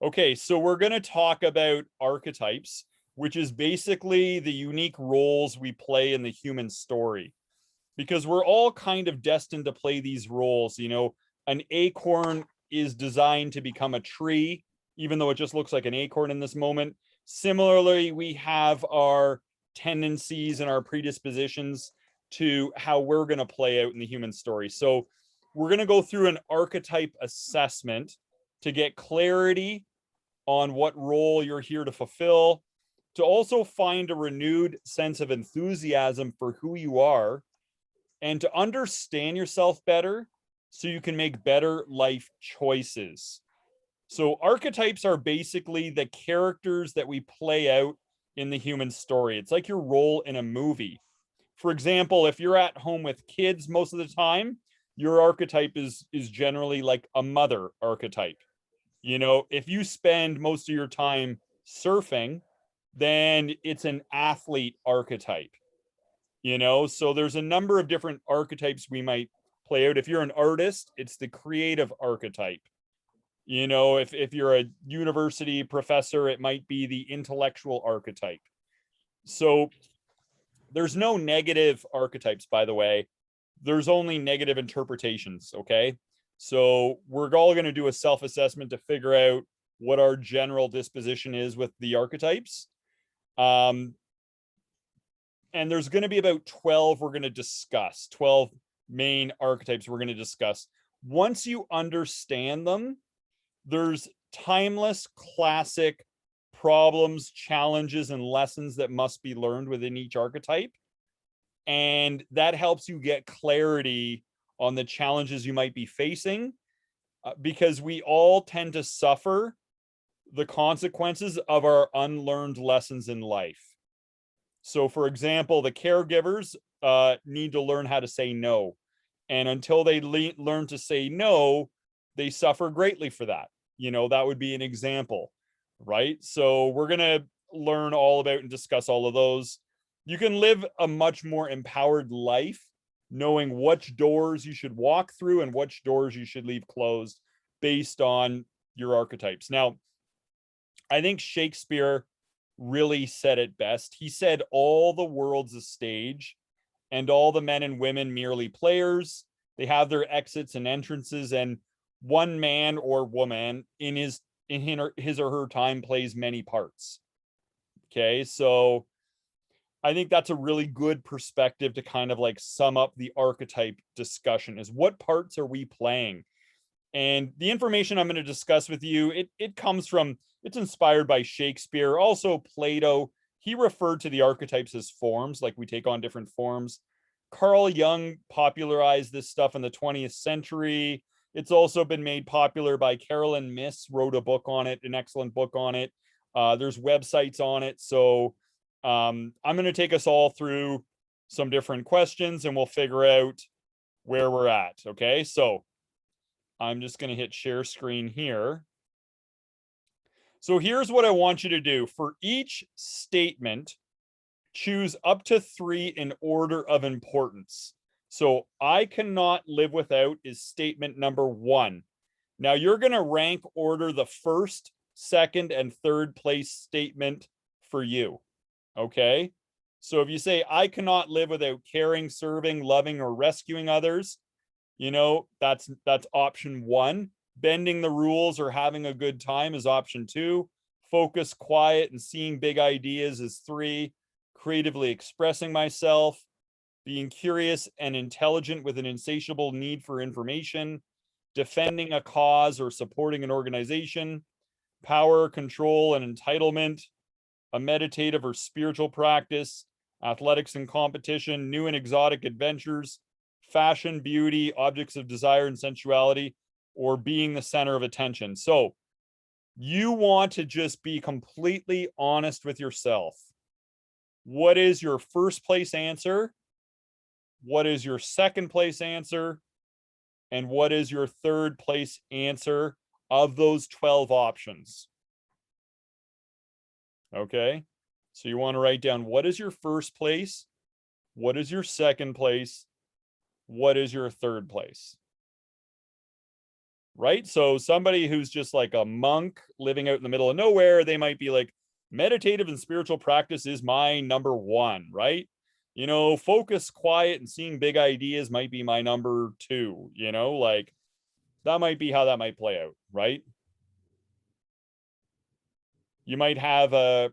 Okay, so we're going to talk about archetypes, which is basically the unique roles we play in the human story, because we're all kind of destined to play these roles. An acorn is designed to become a tree, even though it just looks like an acorn in this moment. Similarly, we have our tendencies and our predispositions to how we're going to play out in the human story. So we're going to go through an archetype assessment to get clarity on what role you're here to fulfill, to also find a renewed sense of enthusiasm for who you are, and to understand yourself better so you can make better life choices. So archetypes are basically the characters that we play out in the human story. It's like your role in a movie. For example, if you're at home with kids most of the time, your archetype is generally like a mother archetype. If you spend most of your time surfing, then it's an athlete archetype. So there's a number of different archetypes we might play out. If you're an artist, it's the creative archetype. If you're a university professor, it might be the intellectual archetype. So there's no negative archetypes, by the way. There's only negative interpretations. Okay, so we're all going to do a self-assessment to figure out what our general disposition is with the archetypes. And there's going to be about 12 we're going to discuss, 12 main archetypes we're going to discuss. Once you understand them, there's timeless, classic problems, challenges, and lessons that must be learned within each archetype. And that helps you get clarity on the challenges you might be facing, because we all tend to suffer the consequences of our unlearned lessons in life. So, for example, the caregivers need to learn how to say no. And until they learn to say no, they suffer greatly for that. That would be an example, right? So we're going to learn all about and discuss all of those. You can live a much more empowered life knowing which doors you should walk through and which doors you should leave closed based on your archetypes. Now, I think Shakespeare really said it best. He said, all the world's a stage and all the men and women merely players. They have their exits and entrances, and one man or woman in his or her time plays many parts. Okay, so I think that's a really good perspective to kind of like sum up the archetype discussion, is what parts are we playing? And the information I'm going to discuss with you, it comes from, it's inspired by Shakespeare, also Plato. He referred to the archetypes as forms, like we take on different forms. Carl Jung popularized this stuff in the 20th century. It's also been made popular by Carolyn Myss, wrote a book on it, an excellent book on it. There's websites on it. So I'm going to take us all through some different questions and we'll figure out where we're at. Okay, so I'm just going to hit share screen here. So here's what I want you to do. For each statement, choose up to 3 in order of importance. So I cannot live without is statement number 1. Now you're going to rank order the first, second, and third place statement for you. Okay. So if you say, I cannot live without caring, serving, loving, or rescuing others, that's option 1. Bending the rules or having a good time is option 2. Focus, quiet, and seeing big ideas is 3. Creatively expressing myself, being curious and intelligent with an insatiable need for information, defending a cause or supporting an organization, power, control, and entitlement, a meditative or spiritual practice, athletics and competition, new and exotic adventures, fashion, beauty, objects of desire and sensuality, or being the center of attention. So you want to just be completely honest with yourself. What is your first place answer? What is your second place answer? And what is your third place answer of those 12 options? Okay, so you want to write down, what is your first place? What is your second place? What is your third place? right? So somebody who's just like a monk living out in the middle of nowhere, they might be like, meditative and spiritual practice is my number one, right? You know, focus, quiet, and seeing big ideas might be my number two, you know, like that might be how that might play out, right? You might have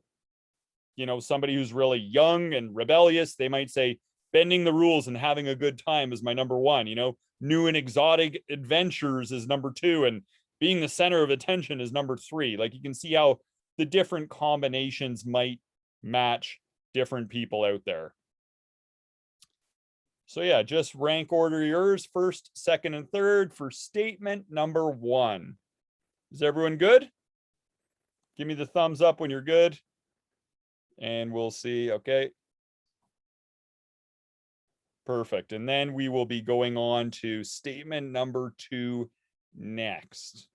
somebody who's really young and rebellious. They might say, bending the rules and having a good time is my number one, you know, new and exotic adventures is number two, and being the center of attention is number three. Like you can see how the different combinations might match different people out there. So yeah, just rank order yours first, second, and third for statement number one. Is everyone good? Give me the thumbs up when you're good. And we'll see. Okay. Perfect. And then we will be going on to statement number two next.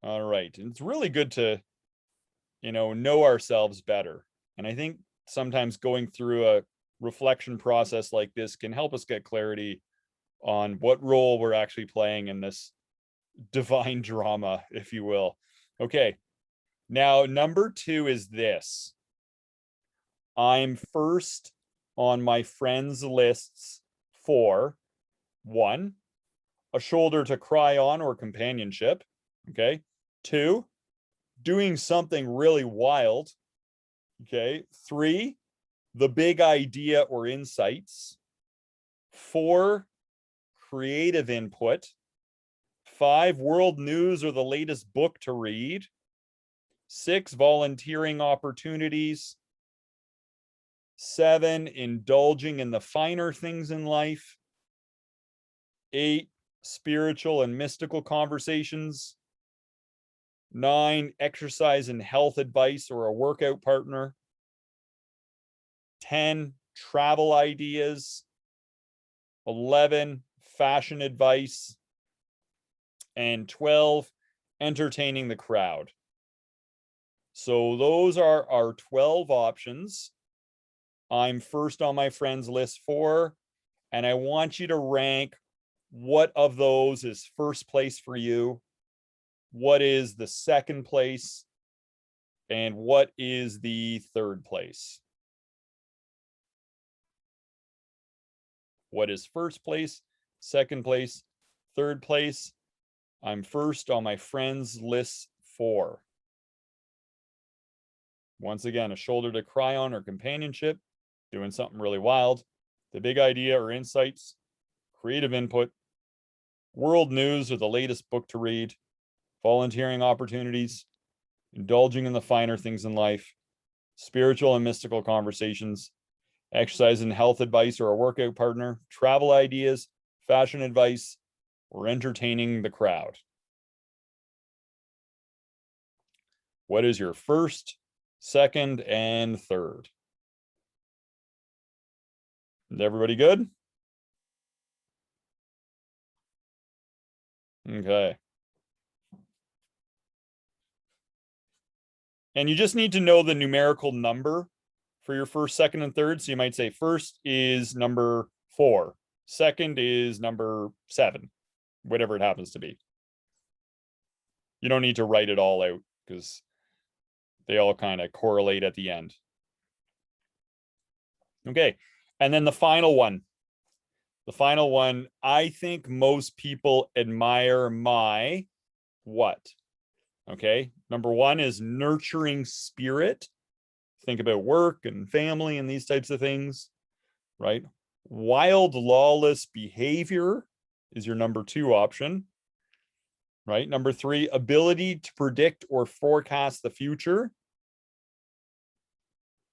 All right. And it's really good to, know ourselves better. And I think sometimes going through a reflection process like this can help us get clarity on what role we're actually playing in this divine drama, if you will. Okay. Now, number two is this. I'm first on my friends' lists for 1, a shoulder to cry on or companionship. Okay. 2, doing something really wild. Okay. 3, the big idea or insights. 4, creative input. 5, world news or the latest book to read. 6, volunteering opportunities. 7, indulging in the finer things in life. 8, spiritual and mystical conversations. 9, exercise and health advice or a workout partner. 10, travel ideas. 11, fashion advice. And 12, entertaining the crowd. So those are our 12 options. I'm first on my friends list for, and I want you to rank what of those is first place for you, what is the second place, and what is the third place. What is first place, second place, third place? I'm first on my friends list for. Once again, a shoulder to cry on or companionship, doing something really wild, the big idea or insights, creative input, world news or the latest book to read, volunteering opportunities, indulging in the finer things in life, spiritual and mystical conversations, exercise and health advice or a workout partner, travel ideas, fashion advice, or entertaining the crowd. What is your first, second, and third? Is everybody good? Okay. And you just need to know the numerical number for your first, second, and third. So you might say first is number 4, second is number 7, whatever it happens to be. You don't need to write it all out because they all kind of correlate at the end. Okay. And then the final one. The final one, I think most people admire my what? Okay. Number 1 is nurturing spirit. Think about work and family and these types of things, right? Wild, lawless behavior is your number 2 option, right? Number 3, ability to predict or forecast the future,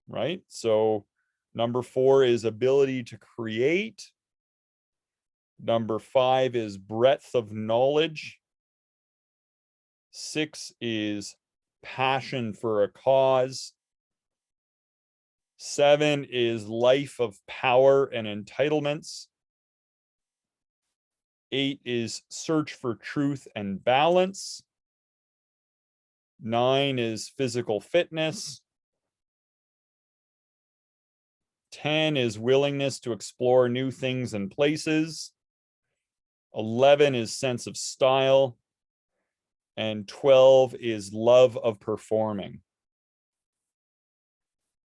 right? So number 4 is ability to create. Number 5 is breadth of knowledge. 6 is passion for a cause. 7 is life of power and entitlements. 8 is search for truth and balance. 9 is physical fitness. 10 is willingness to explore new things and places. 11 is sense of style, and 12 is love of performing.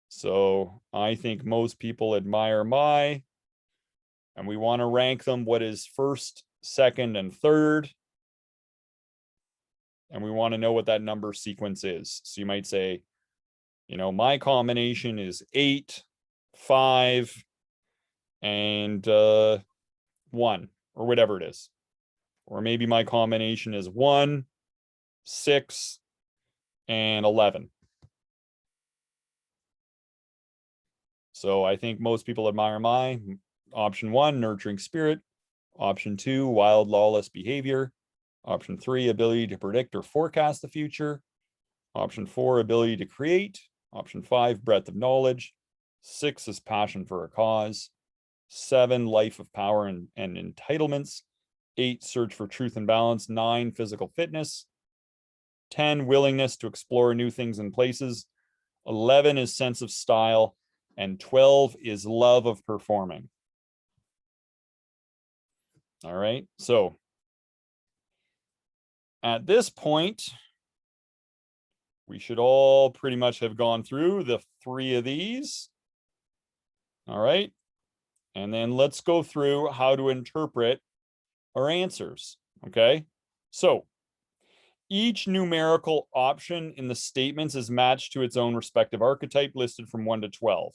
So I think most people admire my, and we want to rank them what is first, second, and third. And we want to know what that number sequence is. So you might say, you know, my combination is 8, 5, and 1, or whatever it is. Or maybe my combination is 1, 6, and 11. So I think most people admire my option 1, nurturing spirit. Option 2, wild, lawless behavior. Option 3, ability to predict or forecast the future. Option 4, ability to create. Option 5, breadth of knowledge. 6 is passion for a cause. 7, life of power and entitlements. 8, search for truth and balance. 9, physical fitness. 10, willingness to explore new things and places. 11 is sense of style. And 12 is love of performing. All right, so at this point, we should all pretty much have gone through the 3 of these. All right, and then let's go through how to interpret our answers, okay? So each numerical option in the statements is matched to its own respective archetype listed from 1 to 12,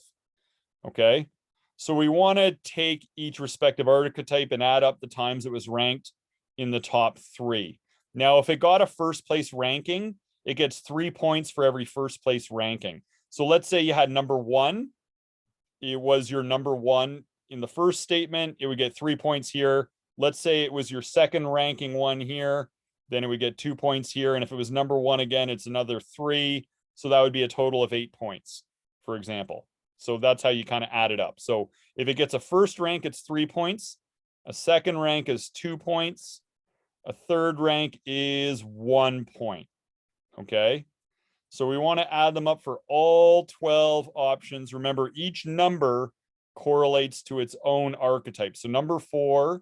okay? So we want to take each respective archetype and add up the times it was ranked in the top 3. Now, if it got a first place ranking, it gets 3 points for every first place ranking. So let's say you had number 1. It was your number 1 in the first statement. It would get 3 points here. Let's say it was your second ranking one here. Then it would get 2 points here. And if it was number 1 again, it's another 3. So that would be a total of 8 points, for example. So that's how you kind of add it up. So if it gets a first rank, it's 3 points. A second rank is 2 points. A third rank is 1 point. Okay. So we want to add them up for all 12 options. Remember, each number correlates to its own archetype. So number 4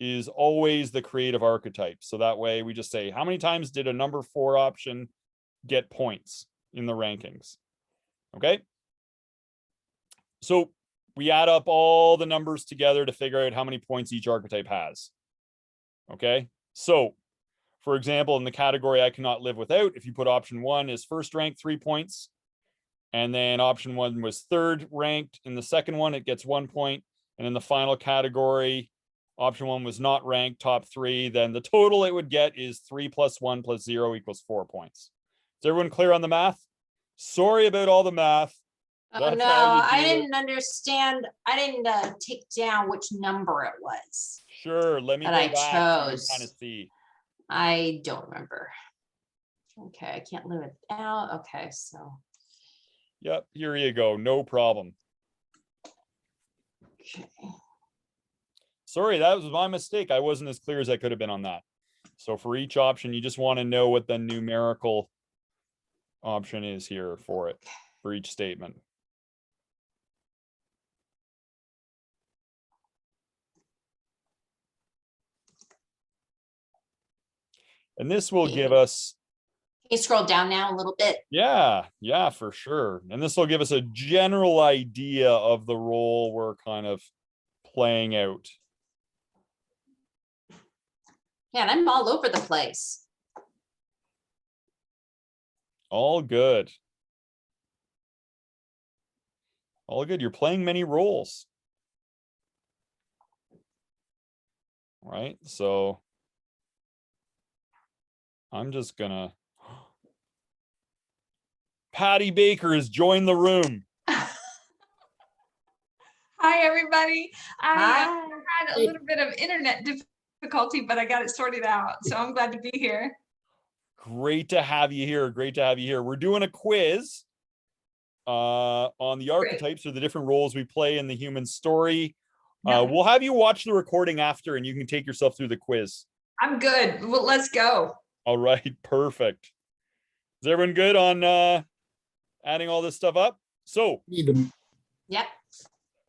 is always the creative archetype. So that way we just say, how many times did a number 4 option get points in the rankings? Okay. So we add up all the numbers together to figure out how many points each archetype has. Okay. So for example, in the category I cannot live without, if you put option 1 is first rank, 3 points. And then option 1 was third ranked. In the second one, it gets 1 point. And in the final category, option 1 was not ranked, top 3. Then the total it would get is 3 plus 1 plus 0 equals 4 points. Is everyone clear on the math? Sorry about all the math. Oh, no, I didn't understand. I didn't take down which number it was. Sure, let me go back and kind of see. I don't remember. Okay, I can't live it out. Okay, so. Yep, here you go. No problem. Okay. Sorry, that was my mistake. I wasn't as clear as I could have been on that. So for each option, you just want to know what the numerical option is here for it, for each statement. And this will give us. Can you scroll down now a little bit? Yeah, for sure. And this will give us a general idea of the role we're kind of playing out. Yeah, and I'm all over the place. All good. All good. You're playing many roles. Right? So I'm just gonna. Patty Baker has joined the room. Hi, everybody. I had a Hi. little bit of internet difficulty, but I got it sorted out. So I'm glad to be here. Great to have you here. Great to have you here. We're doing a quiz on the archetypes or the different roles we play in the human story. We'll have you watch the recording after and you can take yourself through the quiz. I'm good. Well, let's go. All right, perfect. Is everyone good on adding all this stuff up? So Yep.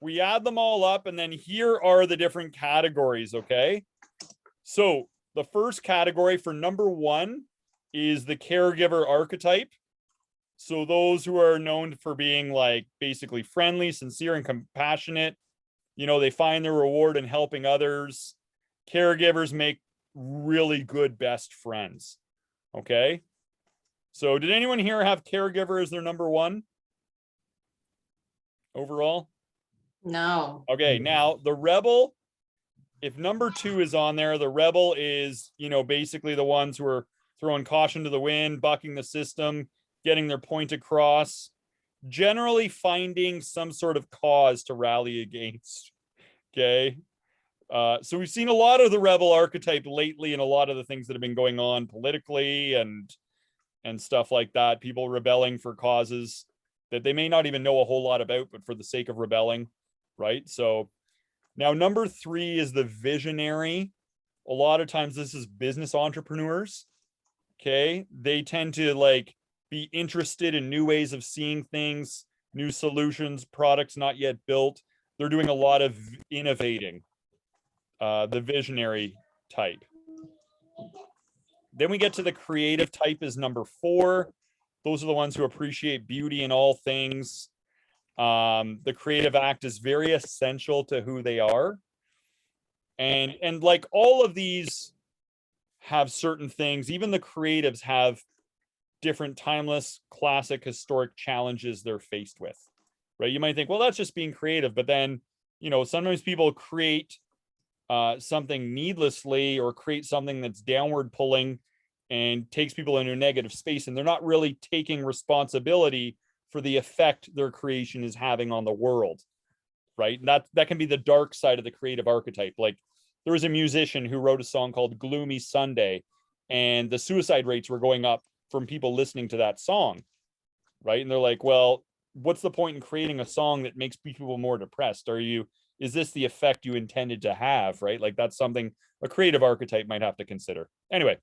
we add them all up and then here are the different categories, okay? So the first category for number 1 is the caregiver archetype. So those who are known for being like basically friendly, sincere, and compassionate, they find their reward in helping others. Caregivers make really good best friends. Okay. So did anyone here have caregiver as their number 1 overall? No. Okay. Now the rebel, if number 2 is on there, the rebel is, basically the ones who are throwing caution to the wind, bucking the system, getting their point across, generally finding some sort of cause to rally against. Okay. So we've seen a lot of the rebel archetype lately in a lot of the things that have been going on politically and stuff like that. People rebelling for causes that they may not even know a whole lot about, but for the sake of rebelling, right? So now number 3 is the visionary. A lot of times this is business entrepreneurs. Okay. They tend to like be interested in new ways of seeing things, new solutions, products not yet built. They're doing a lot of innovating. The visionary type. Then we get to the creative type is number 4. Those are the ones who appreciate beauty in all things. The creative act is very essential to who they are. And like all of these have certain things, even the creatives have different timeless, classic, historic challenges they're faced with, right? You might think, well, that's just being creative, but then, sometimes people create something needlessly or create something that's downward pulling and takes people into a negative space, and they're not really taking responsibility for the effect their creation is having on the world, right? And that can be the dark side of the creative archetype. Like there was a musician who wrote a song called Gloomy Sunday, and the suicide rates were going up from people listening to that song, right? And they're like, well, what's the point in creating a song that makes people more depressed? Is this the effect you intended to have, right? Like that's something a creative archetype might have to consider. Anyway,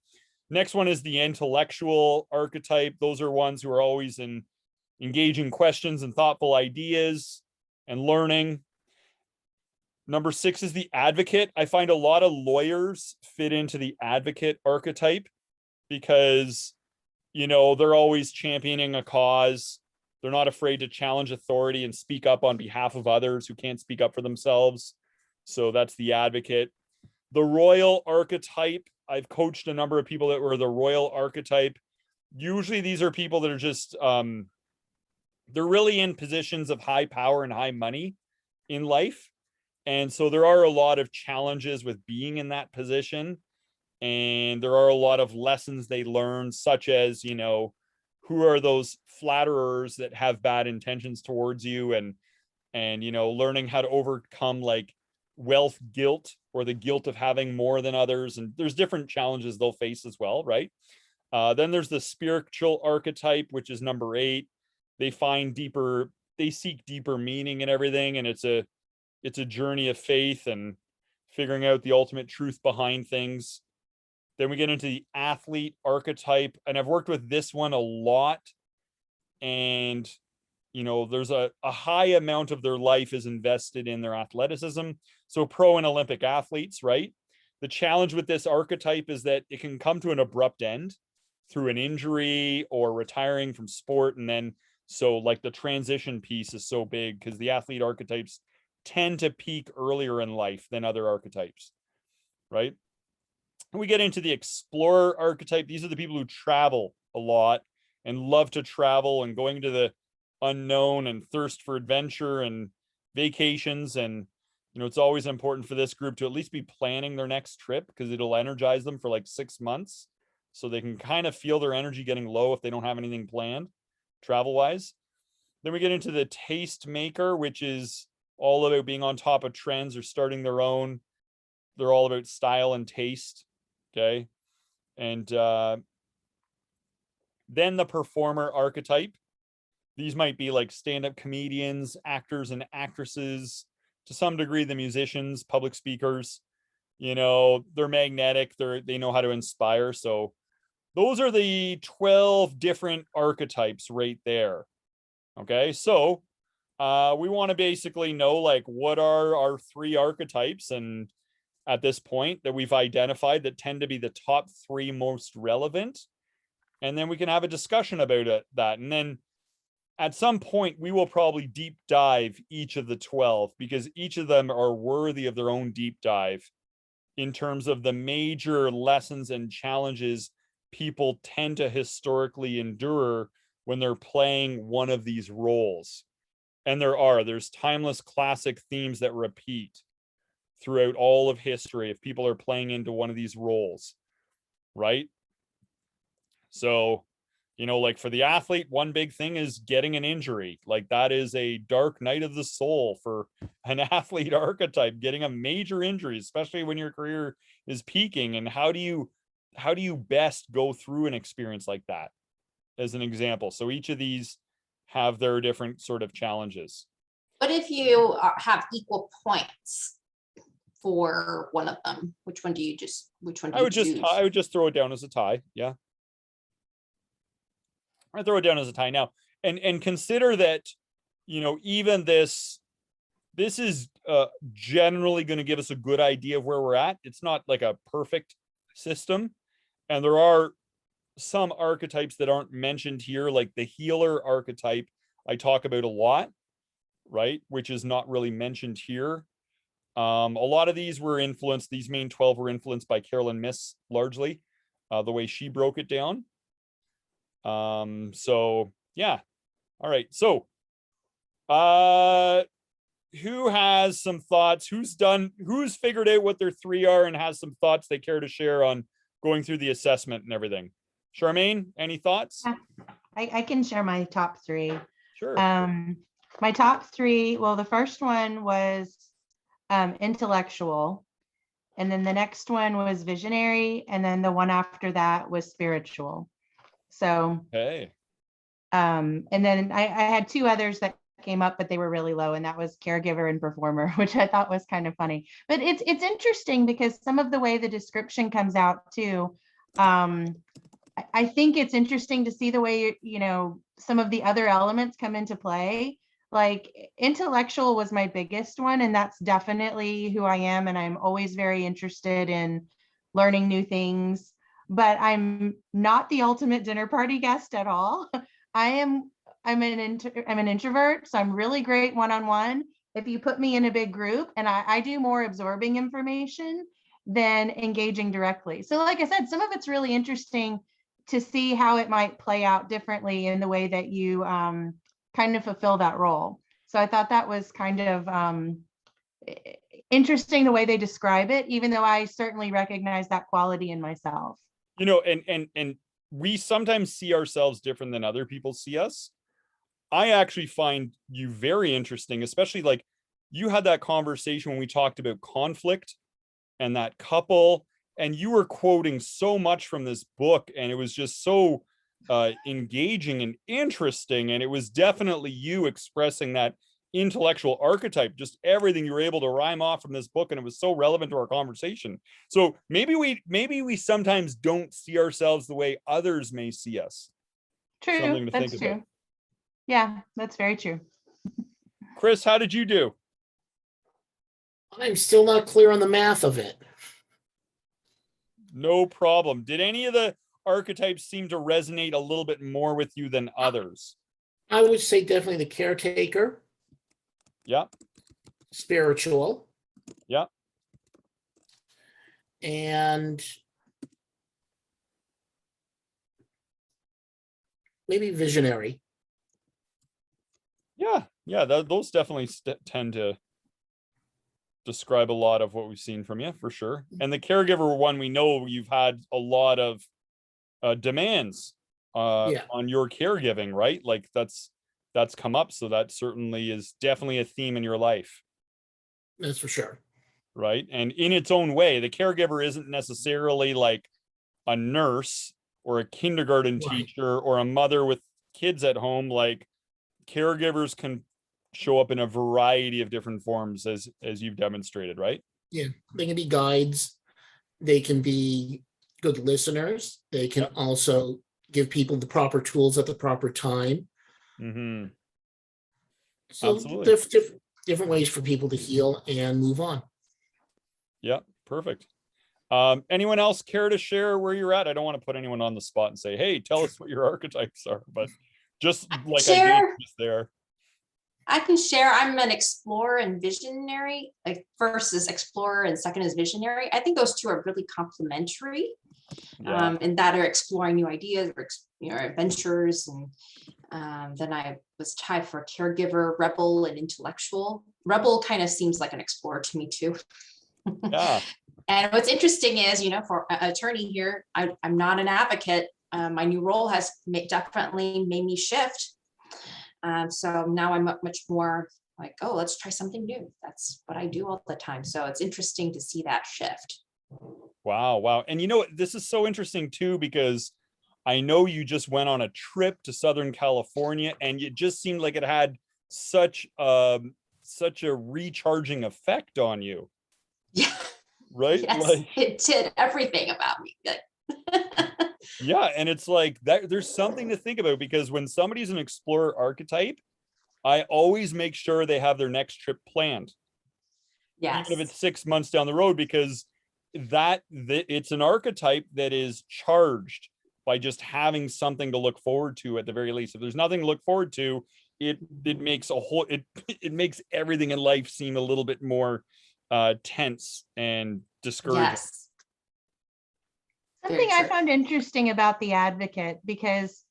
next one is the intellectual archetype. Those are ones who are always in engaging questions and thoughtful ideas and learning. Number 6 is the advocate. I find a lot of lawyers fit into the advocate archetype because, they're always championing a cause. They're not afraid to challenge authority and speak up on behalf of others who can't speak up for themselves. So that's the advocate. The royal archetype. I've coached a number of people that were the royal archetype. Usually these are people that are just, they're really in positions of high power and high money in life. And so there are a lot of challenges with being in that position. And there are a lot of lessons they learn, such as, who are those flatterers that have bad intentions towards you, and learning how to overcome like wealth guilt or the guilt of having more than others. And there's different challenges they'll face as well, right? Then there's the spiritual archetype, which is number 8. They seek deeper meaning in everything, and it's a journey of faith and figuring out the ultimate truth behind things. Then we get into the athlete archetype, and I've worked with this one a lot. And, there's a high amount of their life is invested in their athleticism. So pro and Olympic athletes, right? The challenge with this archetype is that it can come to an abrupt end through an injury or retiring from sport. And then, so like the transition piece is so big because the athlete archetypes tend to peak earlier in life than other archetypes, right? We get into the explorer archetype. These are the people who travel a lot and love to travel and going to the unknown and thirst for adventure and vacations. And, it's always important for this group to at least be planning their next trip because it'll energize them for like 6 months. So they can kind of feel their energy getting low if they don't have anything planned travel wise. Then we get into the taste maker, which is all about being on top of trends or starting their own. They're all about style and taste. Okay. And then the performer archetype. These might be like stand-up comedians, actors and actresses, to some degree, the musicians, public speakers. They're magnetic. They know how to inspire. So those are the 12 different archetypes right there. Okay. So we want to basically know like what are our 3 archetypes, and at this point that we've identified that tend to be the top 3 most relevant. And then we can have a discussion about that. And then at some point, we will probably deep dive each of the 12 because each of them are worthy of their own deep dive in terms of the major lessons and challenges people tend to historically endure when they're playing one of these roles. And there's timeless classic themes that repeat throughout all of history if people are playing into one of these roles, right? So, like for the athlete, one big thing is getting an injury. Like that is a dark night of the soul for an athlete archetype, getting a major injury, especially when your career is peaking. And how do you best go through an experience like that, as an example? So each of these have their different sort of challenges. What if you have equal points for one of them? Which one do you choose? I would just throw it down as a tie. Yeah. I throw it down as a tie now, and consider that, even this is generally going to give us a good idea of where we're at. It's not like a perfect system, and there are some archetypes that aren't mentioned here, like the healer archetype I talk about a lot, right? Which is not really mentioned here. A lot of these main 12 were influenced by Carolyn Miss largely, the way she broke it down. So yeah. All right. So, who has some thoughts? Who's figured out what their 3 are and has some thoughts they care to share on going through the assessment and everything? Charmaine, any thoughts? I can share my top 3. Sure. My top 3, well, the first one was intellectual, and then the next one was visionary, and then the one after that was spiritual. So, okay. And then I had 2 others that came up, but they were really low, and that was caregiver and performer, which I thought was kind of funny. But it's interesting because some of the way the description comes out too. I think it's interesting to see the way, some of the other elements come into play. Like intellectual was my biggest one, and that's definitely who I am. And I'm always very interested in learning new things, but I'm not the ultimate dinner party guest at all. I'm an introvert, so I'm really great one-on-one. If you put me in a big group, and I do more absorbing information than engaging directly. So like I said, some of it's really interesting to see how it might play out differently in the way that you kind of fulfill that role. So I thought that was kind of interesting the way they describe it, even though I certainly recognize that quality in myself. And we sometimes see ourselves different than other people see us. I actually find you very interesting, especially like you had that conversation when we talked about conflict and that couple, and you were quoting so much from this book, and it was just so engaging and interesting. And it was definitely you expressing that intellectual archetype, just everything you were able to rhyme off from this book, and it was so relevant to our conversation. So maybe we sometimes don't see ourselves the way others may see us. True. Something to That's think true. about. Yeah, that's very true. Chris, how did you do? I'm still not clear on the math of it. No problem. Did any of the archetypes seem to resonate a little bit more with you than others? I would say definitely the caretaker. Yeah. Spiritual. Yeah. And maybe visionary. Yeah. Those definitely tend to describe a lot of what we've seen from you, for sure. And the caregiver one, we know you've had a lot of demands on your caregiving, right? Like that's come up. So that certainly is definitely a theme in your life. That's for sure. Right. And in its own way, the caregiver isn't necessarily like a nurse or a kindergarten teacher or a mother with kids at home. Like caregivers can show up in a variety of different forms as you've demonstrated, right? Yeah, they can be guides. They can be good listeners. They can also give people the proper tools at the proper time. Mm-hmm. So absolutely. different ways for people to heal and move on. Yeah, Perfect. Anyone else care to share where you're at? I don't want to put anyone on the spot and say, hey, tell us what your archetypes are, but just like I did just there. I can share. I'm an explorer and visionary. Like first is explorer and second is visionary. I think those two are really complementary, and that are exploring new ideas or adventures. And then I was tied for caregiver, rebel, and intellectual. Rebel kind of seems like an explorer to me too. Yeah. And what's interesting is, for an attorney here, I'm not an advocate. My new role has definitely made me shift. So now I'm much more like, oh, let's try something new. That's what I do all the time. So it's interesting to see that shift. Wow. And this is so interesting too, because I know you just went on a trip to Southern California and it just seemed like it had such a recharging effect on you. Yeah. Right? Yes, it did everything about me. Yeah, and it's like that. There's something to think about, because when somebody's an explorer archetype, I always make sure they have their next trip planned. Yes. Even if it's 6 months down the road, because it's an archetype that is charged by just having something to look forward to at the very least. If there's nothing to look forward to, it makes it makes everything in life seem a little bit more tense and discouraging. Yes. Something I found interesting about the advocate, because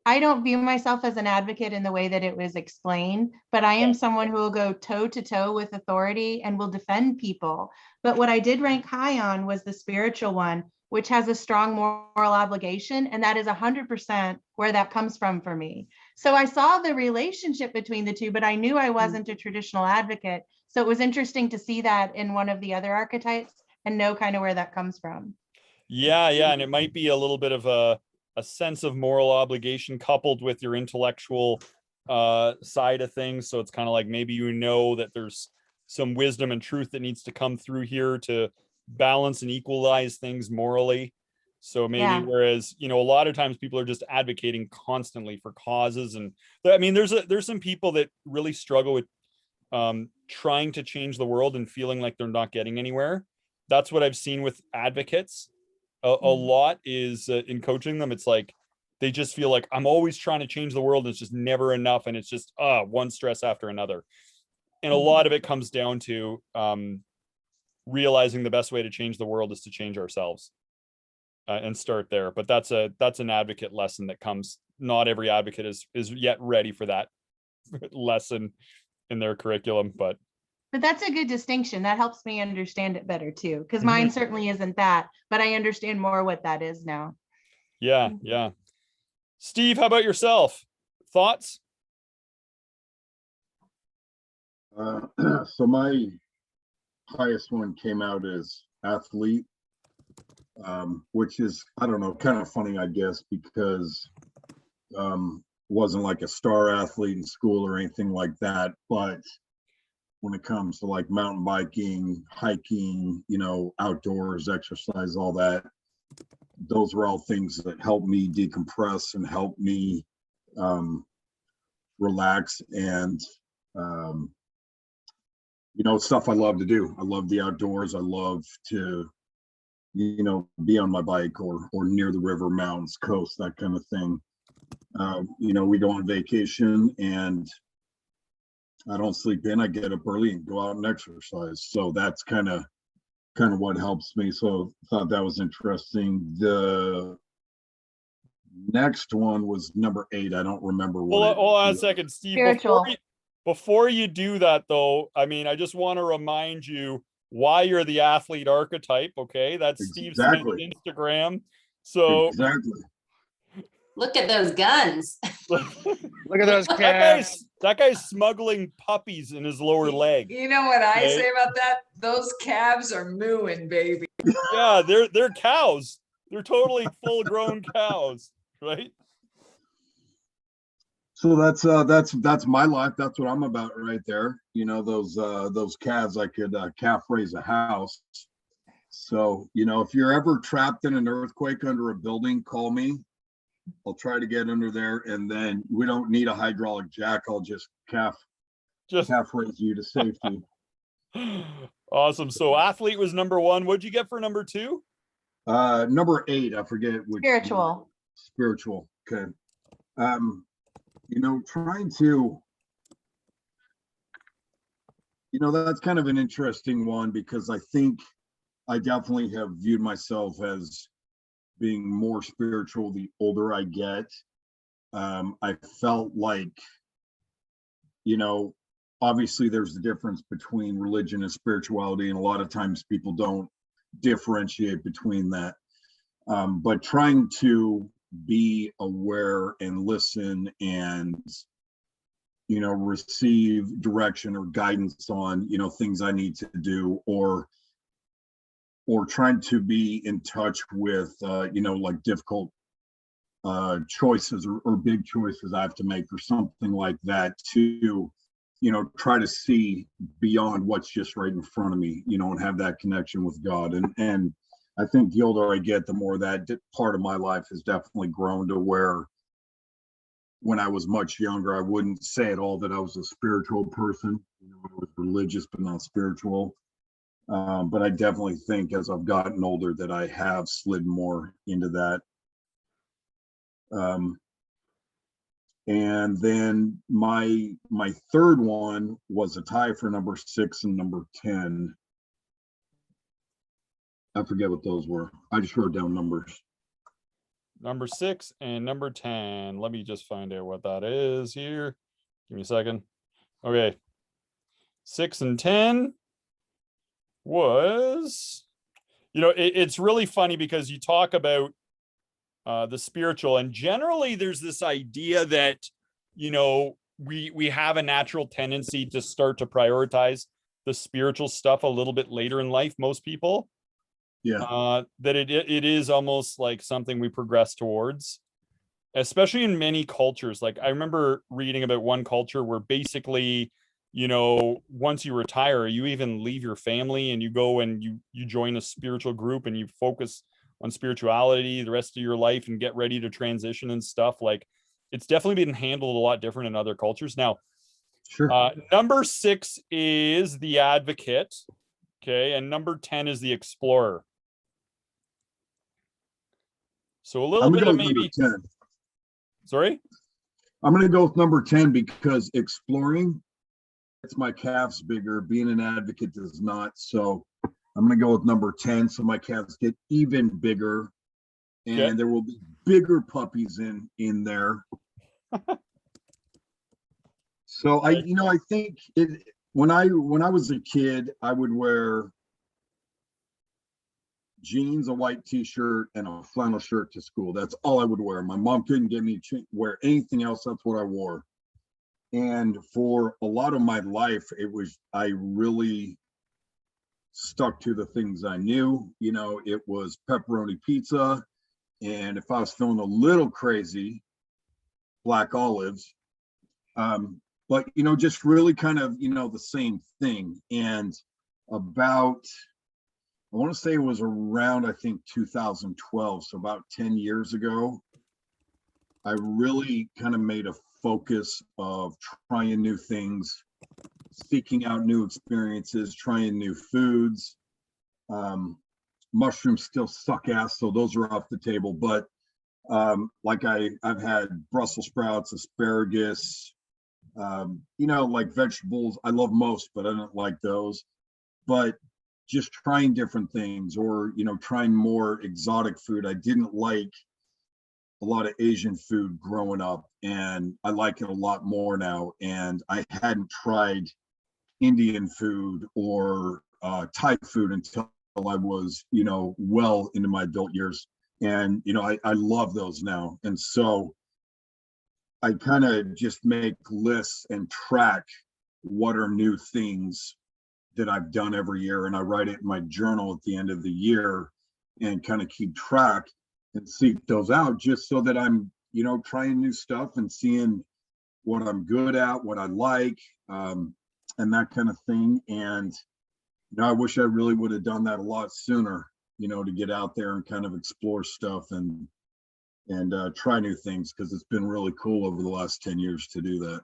I don't view myself as an advocate in the way that it was explained, but I am someone who will go toe to toe with authority and will defend people. But what I did rank high on was the spiritual one, which has a strong moral obligation. And that is 100% where that comes from for me. So I saw the relationship between the two, but I knew I wasn't a traditional advocate. So it was interesting to see that in one of the other archetypes and know kind of where that comes from. Yeah. And it might be a little bit of a sense of moral obligation coupled with your intellectual side of things. So it's kind of like maybe that there's some wisdom and truth that needs to come through here to balance and equalize things morally. So maybe whereas, a lot of times people are just advocating constantly for causes. And I mean, there's some people that really struggle with trying to change the world and feeling like they're not getting anywhere. That's what I've seen with advocates. A lot is in coaching them. It's like, they just feel like I'm always trying to change the world. And it's just never enough. And it's just one stress after another. And a lot of it comes down to realizing the best way to change the world is to change ourselves and start there. But that's an advocate lesson that comes. Not every advocate is yet ready for that lesson in their curriculum, but that's a good distinction. That helps me understand it better too, because mine certainly isn't that, but I understand more what that is now. Yeah. Steve, how about yourself? Thoughts? So my highest one came out as athlete, which is, I don't know, kind of funny, I guess, because wasn't like a star athlete in school or anything like that, but when it comes to like mountain biking, hiking, outdoors, exercise, all that, those were all things that help me decompress and help me relax and stuff I love to do. I love the outdoors. I love to be on my bike or near the river, mountains, coast, that kind of thing. We go on vacation and I don't sleep in. I get up early and go out and exercise. So that's kind of what helps me. So I thought that was interesting. The next one was number 8. I don't remember what. Hold on a second, Steve. Before you do that, though, I mean, I just want to remind you why you're the athlete archetype. Okay, that's Steve Smith's Instagram. So exactly. Look at those guns. Look at those calves. That guy's smuggling puppies in his lower leg. You know what I say about that? Those calves are mooing, baby. Yeah, they're cows. They're totally full-grown cows, right? So that's my life. That's what I'm about right there. Those calves, I could calf raise a house. So, if you're ever trapped in an earthquake under a building, call me. I'll try to get under there, and then we don't need a hydraulic jack. I'll just calf raise you to safety. Awesome. So athlete was number 1. What'd you get for number 2? Number 8, I forget which. Spiritual. Spiritual. Okay. Trying to, that's kind of an interesting one, because I think I definitely have viewed myself as being more spiritual the older I get. I felt like, obviously there's the difference between religion and spirituality, and a lot of times people don't differentiate between that. But trying to be aware and listen and, receive direction or guidance on, things I need to do, or trying to be in touch with, like difficult choices or big choices I have to make or something like that, to, try to see beyond what's just right in front of me, and have that connection with God. And I think the older I get, the more that part of my life has definitely grown, to where when I was much younger, I wouldn't say at all that I was a spiritual person. I was religious, but not spiritual. But I definitely think as I've gotten older that I have slid more into that. And then my third one was a tie for number 6 and number 10. I forget what those were. I just wrote down numbers. Number 6 and number 10. Let me just find out what that is here. Give me a second. Okay. 6 and 10 was, it's really funny because you talk about the spiritual, and generally there's this idea that, we have a natural tendency to start to prioritize the spiritual stuff a little bit later in life, most people. Yeah. That it is almost like something we progress towards, especially in many cultures. Like I remember reading about one culture where basically, once you retire, you even leave your family and you go and you join a spiritual group and you focus on spirituality the rest of your life and get ready to transition and stuff. Like it's definitely been handled a lot different in other cultures. Now, sure. Number 6 is the advocate. Okay. And number 10 is the explorer. So a little bit of maybe 10. Sorry? I'm going to go with number 10 because exploring, it's my calves bigger. Being an advocate does not. So I'm going to go with number 10. So my calves get even bigger, and there will be bigger puppies in there. So I think when I was a kid, I would wear jeans, a white t-shirt, and a flannel shirt to school. That's all I would wear. My mom couldn't get me to wear anything else. That's what I wore. And for a lot of my life, I really stuck to the things I knew. It was pepperoni pizza, and if I was feeling a little crazy, black olives. But just really kind of the same thing. And about, I want to say it was around, I think 2012, so about 10 years ago, I really kind of made a focus of trying new things, seeking out new experiences, trying new foods. Mushrooms still suck ass, so those are off the table. But like I've had Brussels sprouts, asparagus, like vegetables. I love most, but I don't like those. But just trying different things, or trying more exotic food. I didn't like a lot of Asian food growing up, and I like it a lot more now. And I hadn't tried Indian food or Thai food until I was well into my adult years, and I love those now. And so I kind of just make lists and track what are new things that I've done every year, and I write it in my journal at the end of the year and kind of keep track and seek those out, just so that I'm trying new stuff and seeing what I'm good at, what I like, and that kind of thing. And I wish I really would have done that a lot sooner, to get out there and kind of explore stuff and try new things, because it's been really cool over the last 10 years to do that.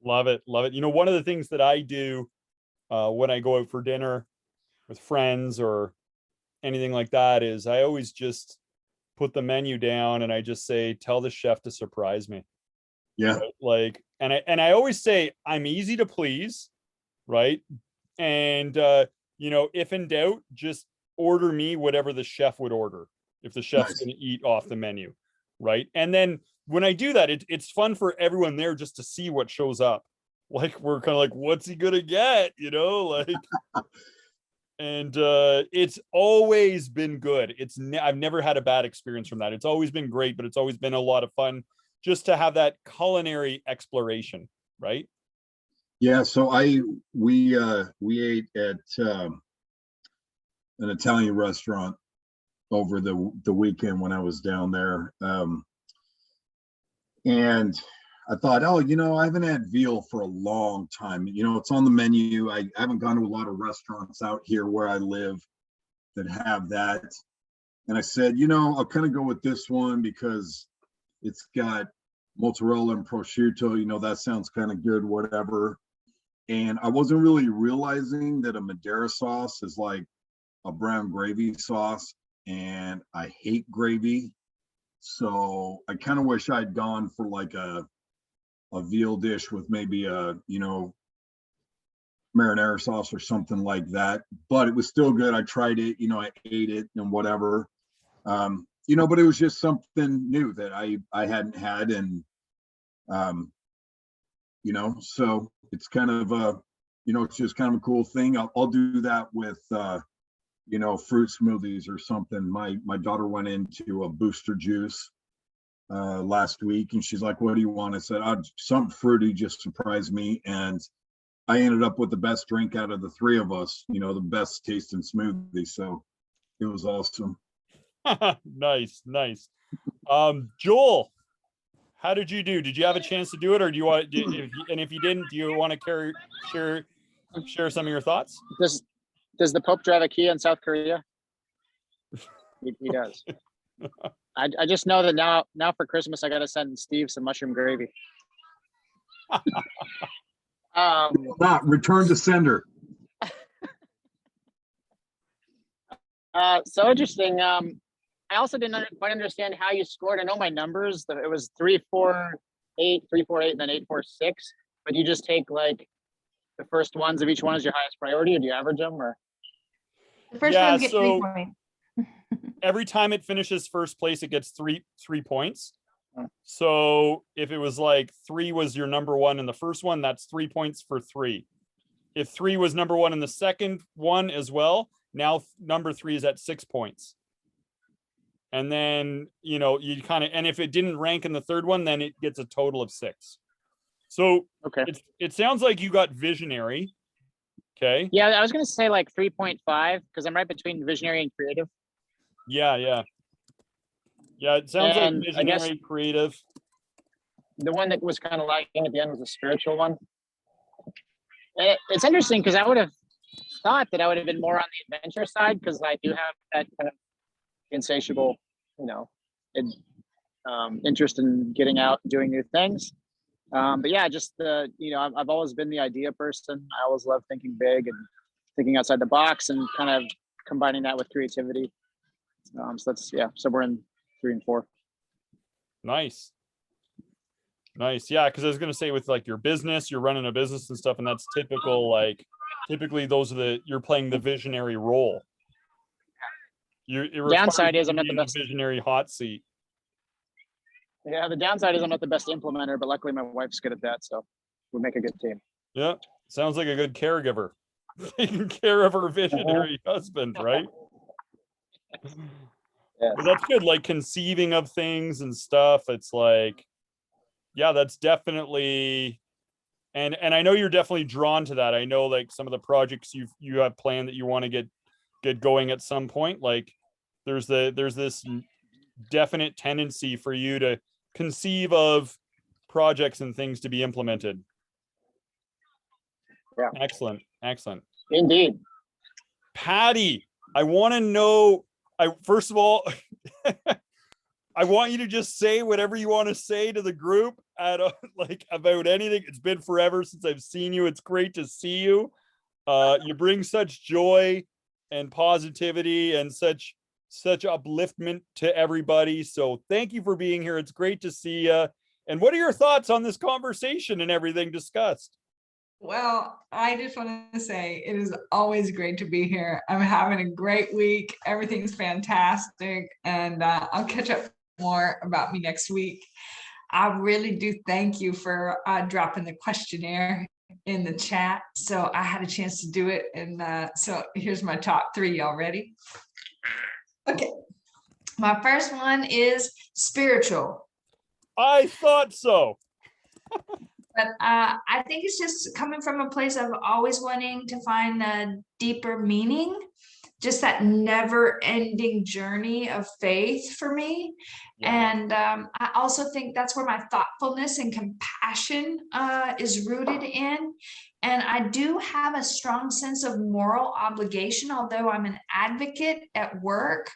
Love it. Love it. One of the things that I do when I go out for dinner, with friends or anything like that is I always just put the menu down and I just say, tell the chef to surprise me. Yeah. Right? Like, and I always say I'm easy to please, right? And you know, if in doubt, just order me whatever the chef would order if the chef's Nice. going to eat off the menu, right? And then when I do that, it's fun for everyone there just to see what shows up. Like, we're kind of like, what's he gonna get, you know? Like, and it's always been good. I've never had a bad experience from that. It's always been great, but it's always been a lot of fun just to have that culinary exploration, right? Yeah, so we ate at an Italian restaurant over the weekend when I was down there. And I thought, oh, you know, I haven't had veal for a long time. You know, it's on the menu. I haven't gone to a lot of restaurants out here where I live that have that. And I said, you know, I'll kind of go with this one because it's got mozzarella and prosciutto. You know, that sounds kind of good, whatever. And I wasn't really realizing that a Madeira sauce is like a brown gravy sauce, and I hate gravy. So I kind of wish I'd gone for like a veal dish with maybe a, you know, marinara sauce or something like that. But it was still good. I tried it, you know, I ate it and whatever. You know, but it was just something new that I hadn't had. And you know, so it's kind of you know, it's just kind of a cool thing. I'll do that with you know, fruit smoothies or something. My daughter went into a Booster Juice last week, and she's like, what do you want? I said, something fruity, just surprised me. And I ended up with the best drink out of the three of us, you know, the best tasting smoothie. So it was awesome. Nice. Joel, how did you do? Did you have a chance to do it, or do you want, and if you didn't, do you want to share some of your thoughts? Does the Pope drive a Kia in South Korea? He does. I just know that now for Christmas I gotta send Steve some mushroom gravy. Not return to sender. So interesting. I also didn't quite understand how you scored. I know my numbers. It was 3, 4, 8, 3, 4, 8, and then 8, 4, 6. But you just take like the first ones of each one as your highest priority, or do you average them? Or The first ones get 3 points. Every time it finishes first place, it gets three points. Hmm. So if it was like 3 was your number one in the first one, that's 3 points for 3. If 3 was number one in the second one as well, now number 3 is at 6 points. And then, you know, you kind of, and if it didn't rank in the third one, then it gets a total of 6. So okay, it sounds like you got visionary. Okay. Yeah, I was gonna say like 3.5 because I'm right between visionary and creative. Yeah. It sounds like And I visionary, guess creative. the one that was kind of lagging at the end was the spiritual one. And it's interesting because I would have thought that I would have been more on the adventure side because I do have that kind of insatiable, you know, interest in getting out and doing new things. But yeah, just you know, I've always been the idea person. I always love thinking big and thinking outside the box and kind of combining that with creativity. So that's, yeah, so we're in 3 and 4. Nice. Yeah, because I was gonna say with like your business, you're running a business and stuff, and that's typical. Like typically those are you're playing the visionary role. Downside is I'm not the best visionary hot seat. Yeah, the downside is I'm not the best implementer, but luckily my wife's good at that, so we make a good team. Yeah, sounds like a good caregiver, taking care of her visionary husband, right? Yeah. But that's good, like conceiving of things and stuff. It's like, yeah, that's definitely, and I know you're definitely drawn to that. I know like some of the projects you have planned that you want to get going at some point. Like there's this definite tendency for you to conceive of projects and things to be implemented. Yeah. Excellent. Indeed. Patty, I want to know, first of all, I want you to just say whatever you want to say to the group like about anything. It's been forever since I've seen you. It's great to see you. You bring such joy and positivity and such upliftment to everybody. So thank you for being here. It's great to see you. And what are your thoughts on this conversation and everything discussed? Well, I just want to say it is always great to be here. I'm having a great week. Everything's fantastic. And I'll catch up more about me next week. I really do thank you for dropping the questionnaire in the chat. So I had a chance to do it. And so here's my top 3. Y'all ready? Okay. My first one is spiritual. I thought so. But I think it's just coming from a place of always wanting to find a deeper meaning, just that never ending journey of faith for me. Yeah. And I also think that's where my thoughtfulness and compassion is rooted in. And I do have a strong sense of moral obligation, although I'm an advocate at work.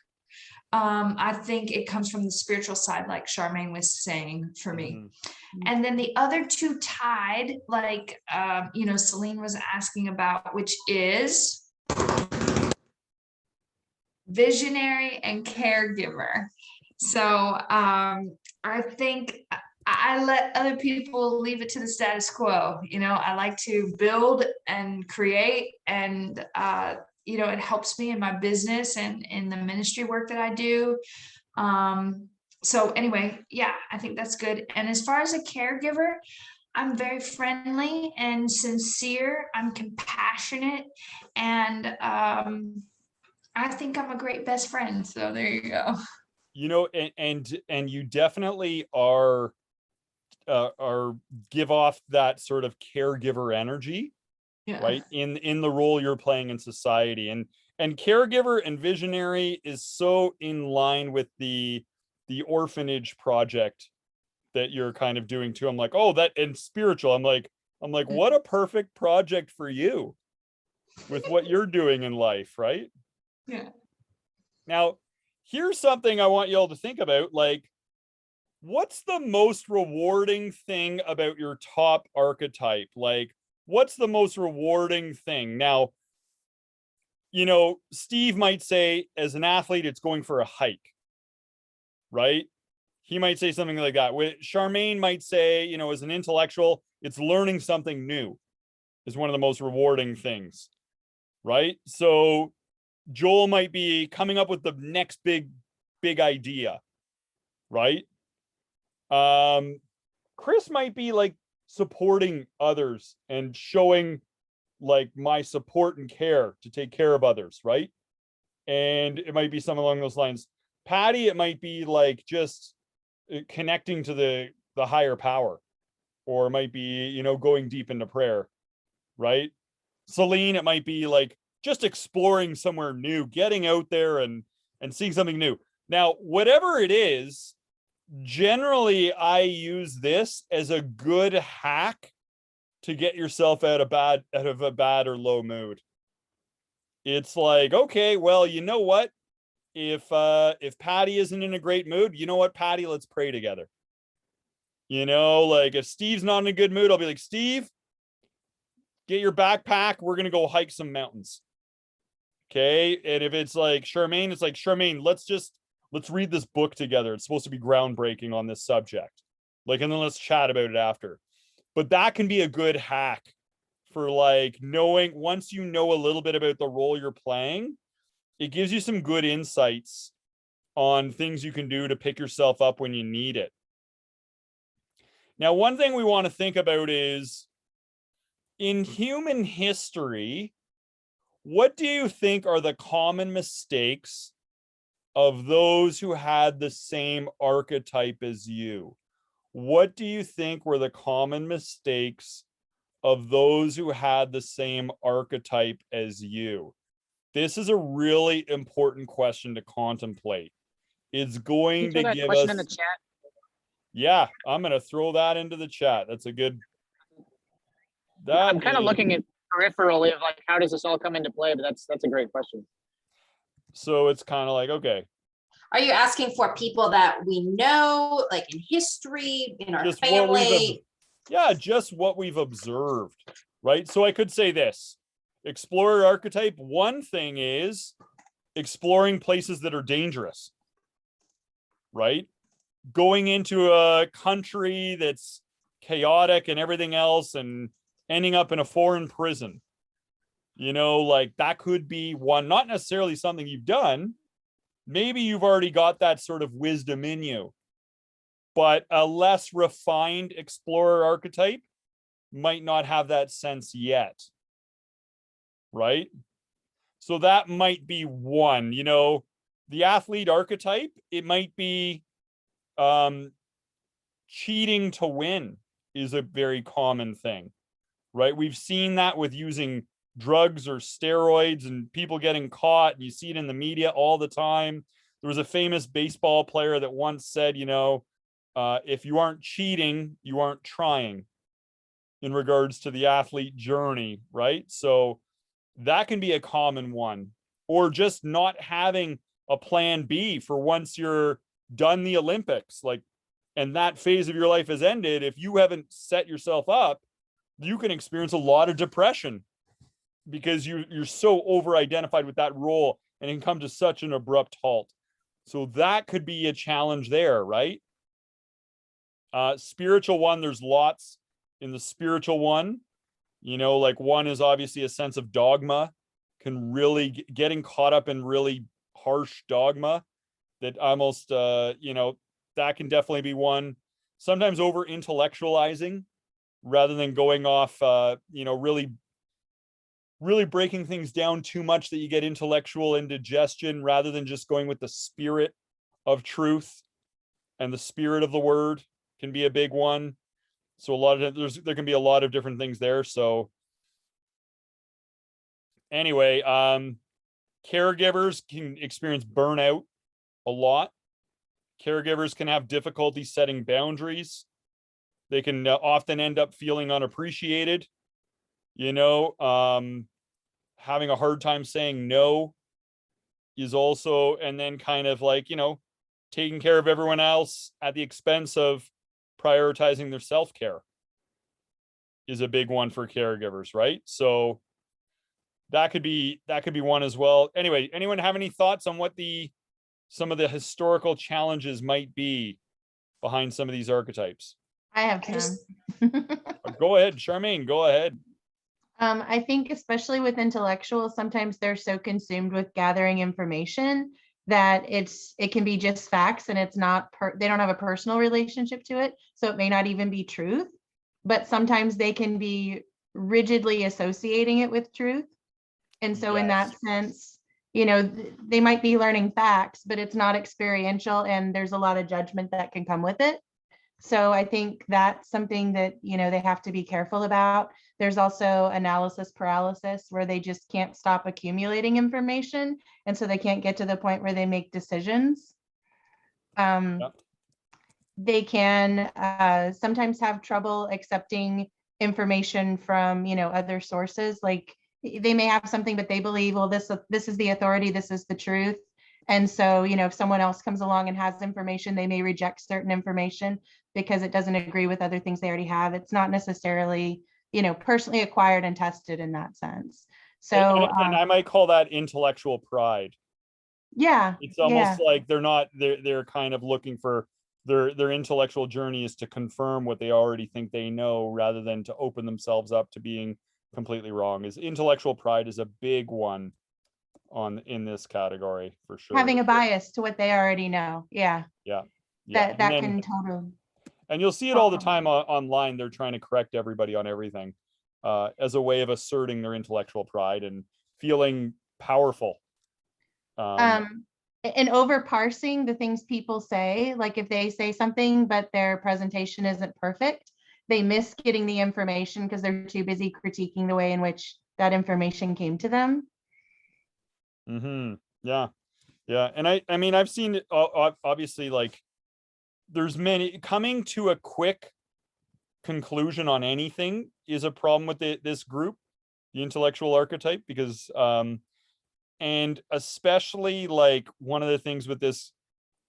I think it comes from the spiritual side, like Charmaine was saying for me. Mm-hmm. And then the other 2 tied, like, Celine was asking about, which is visionary and caregiver. So I think I let other people leave it to the status quo. I like to build and create, and it helps me in my business and in the ministry work that I do. So anyway, yeah, I think that's good. And as far as a caregiver, I'm very friendly and sincere. I'm compassionate, and I think I'm a great best friend. So there you go. And you definitely are give off that sort of caregiver energy. Yeah. Right, in the role you're playing in society, and caregiver and visionary is so in line with the orphanage project that you're kind of doing too. I'm like, oh, that, and spiritual. I'm like, what a perfect project for you with what you're doing in life, right? Yeah. Now, here's something I want y'all to think about. Like, what's the most rewarding thing about your top archetype? Like, what's the most rewarding thing? Now, Steve might say, as an athlete, it's going for a hike, right? He might say something like that. Charmaine might say, as an intellectual, it's learning something new is one of the most rewarding things, right? So Joel might be coming up with the next big idea, right? Chris might be like supporting others and showing like my support and care to take care of others, right? And it might be something along those lines. Patty, it might be like just connecting to the higher power, or it might be, going deep into prayer, right? Celine, it might be like just exploring somewhere new, getting out there and seeing something new. Now, whatever it is, generally I use this as a good hack to get yourself out of a bad or low mood. It's like, okay, well, you know what? If Patty isn't in a great mood, you know what, Patty, let's pray together. Like if Steve's not in a good mood, I'll be like, Steve, get your backpack. We're going to go hike some mountains. Okay. And if it's like Charmaine, it's like, Charmaine, let's read this book together. It's supposed to be groundbreaking on this subject. Like, and then let's chat about it after. But that can be a good hack for like knowing, once you know a little bit about the role you're playing, it gives you some good insights on things you can do to pick yourself up when you need it. Now, one thing we want to think about is, in human history, what do you think are the common mistakes of those who had the same archetype as you? What do you think were the common mistakes of those who had the same archetype as you? This is a really important question to contemplate. It's going to give us in the chat. Yeah, I'm going to throw that into the chat. That's a good. I'm kind of looking at peripherally of like, how does this all come into play? But that's a great question. So it's kind of like, okay. Are you asking for people that we know, like in history, in our family? Just what we've observed, right? So I could say this. Explorer archetype, one thing is exploring places that are dangerous, right? Going into a country that's chaotic and everything else and ending up in a foreign prison. Like that could be one, not necessarily something you've done. Maybe you've already got that sort of wisdom in you, but a less refined explorer archetype might not have that sense yet, right? So that might be one. The athlete archetype, it might be cheating to win is a very common thing, right? We've seen that with using drugs or steroids and people getting caught. You see it in the media all the time. There was a famous baseball player that once said, if you aren't cheating, you aren't trying, in regards to the athlete journey, right? So that can be a common one. Or just not having a plan B for once you're done the Olympics, and that phase of your life has ended. If you haven't set yourself up, you can experience a lot of depression because you're so over identified with that role, and it can come to such an abrupt halt. So that could be a challenge there, right? Spiritual one, there's lots in the spiritual one. Like one is obviously a sense of dogma, can really getting caught up in really harsh dogma that almost, that can definitely be one. Sometimes over intellectualizing rather than going off, really breaking things down too much that you get intellectual indigestion rather than just going with the spirit of truth and the spirit of the word can be a big one. So there can be a lot of different things there. So anyway, caregivers can experience burnout a lot. Caregivers can have difficulty setting boundaries. They can often end up feeling unappreciated, having a hard time saying no is also, and then kind of taking care of everyone else at the expense of prioritizing their self-care is a big one for caregivers, right? So that could be one as well. Anyway, anyone have any thoughts on what some of the historical challenges might be behind some of these archetypes? I have some. Go ahead, Charmaine, go ahead. I think especially with intellectuals, sometimes they're so consumed with gathering information that it can be just facts and it's not, they don't have a personal relationship to it. So it may not even be truth, but sometimes they can be rigidly associating it with truth. And so in that sense, they might be learning facts, but it's not experiential and there's a lot of judgment that can come with it. So I think that's something that, they have to be careful about. There's also analysis paralysis where they just can't stop accumulating information. And so they can't get to the point where they make decisions. They can sometimes have trouble accepting information from, other sources. Like they may have something, but they believe, well, this is the authority, this is the truth. And so, if someone else comes along and has information, they may reject certain information because it doesn't agree with other things they already have. It's not necessarily, personally acquired and tested in that sense. So, and I might call that intellectual pride. Yeah. It's almost like they're kind of looking for their intellectual journey is to confirm what they already think they know rather than to open themselves up to being completely wrong. Intellectual pride is a big one in this category for sure. Having a bias to what they already know. Yeah. That can totally. And you'll see it all the time online. They're trying to correct everybody on everything as a way of asserting their intellectual pride and feeling powerful. And over parsing the things people say, like if they say something, but their presentation isn't perfect, they miss getting the information because they're too busy critiquing the way in which that information came to them. Yeah. And I mean, I've seen it obviously, like there's many coming to a quick conclusion on anything is a problem with this group, the intellectual archetype, because and especially like one of the things with this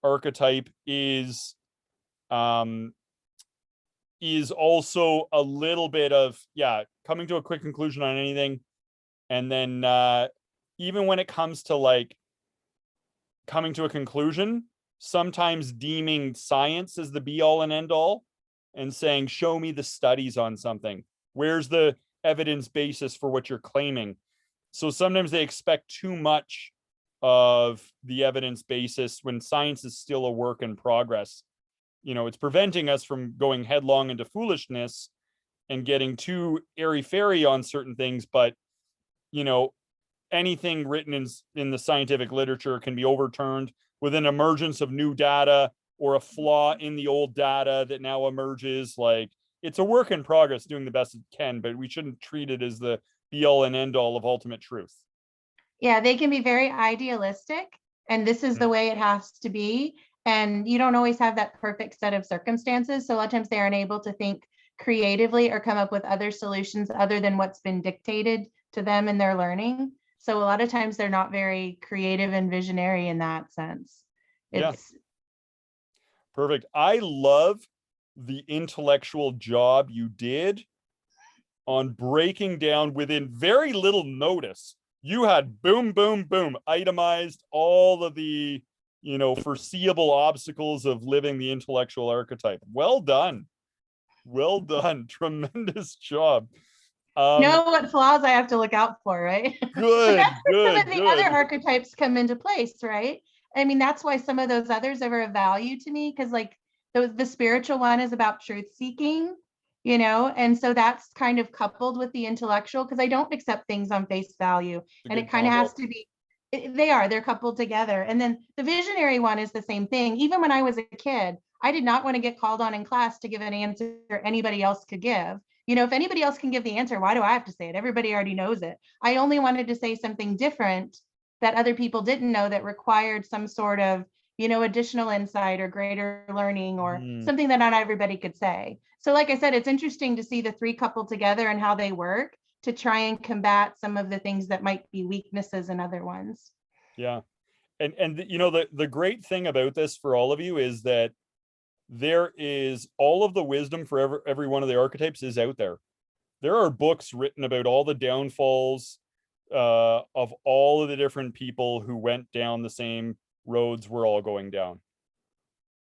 archetype is also a little bit of coming to a quick conclusion on anything, And then even when it comes to like coming to a conclusion, sometimes deeming science as the be all and end all and saying, show me the studies on something. Where's the evidence basis for what you're claiming? So sometimes they expect too much of the evidence basis when science is still a work in progress. You know, it's preventing us from going headlong into foolishness and getting too airy-fairy on certain things. But, you know, anything written in the scientific literature can be overturned with an emergence of new data or a flaw in the old data that now emerges. Like, it's a work in progress, doing the best it can, but we shouldn't treat it as the be all and end all of ultimate truth. Yeah, they can be very idealistic, and this is the way it has to be. And you don't always have that perfect set of circumstances. So a lot of times they aren't able to think creatively or come up with other solutions other than what's been dictated to them in their learning. So a lot of times they're not very creative and visionary in that sense. It's perfect. I love the intellectual job you did on breaking down within very little notice. You had boom, boom, boom, itemized all of the, you know, foreseeable obstacles of living the intellectual archetype. Well done. Well done. Tremendous job. Know what flaws I have to look out for, right? Good, That's where good, some of the good. other archetypes come into place, right? I mean, that's why some of those others are of value to me, because like the spiritual one is about truth seeking, you know, and so that's kind of coupled with the intellectual, because I don't accept things on face value, and it kind of has to be. They're coupled together. And then the visionary one is the same thing. Even when I was a kid, I did not want to get called on in class to give an answer anybody else could give. You know, if anybody else can give the answer, why do I have to say it? Everybody already knows it. I only wanted to say something different that other people didn't know, that required some sort of, you know, additional insight or greater learning or something that not everybody could say. So like I said, it's interesting to see the three coupled together and how they work to try and combat some of the things that might be weaknesses in other ones. Yeah. And you know, the great thing about this for all of you is that there is all of the wisdom for every one of the archetypes is out there. There are books written about all the downfalls of all of the different people who went down the same roads we're all going down,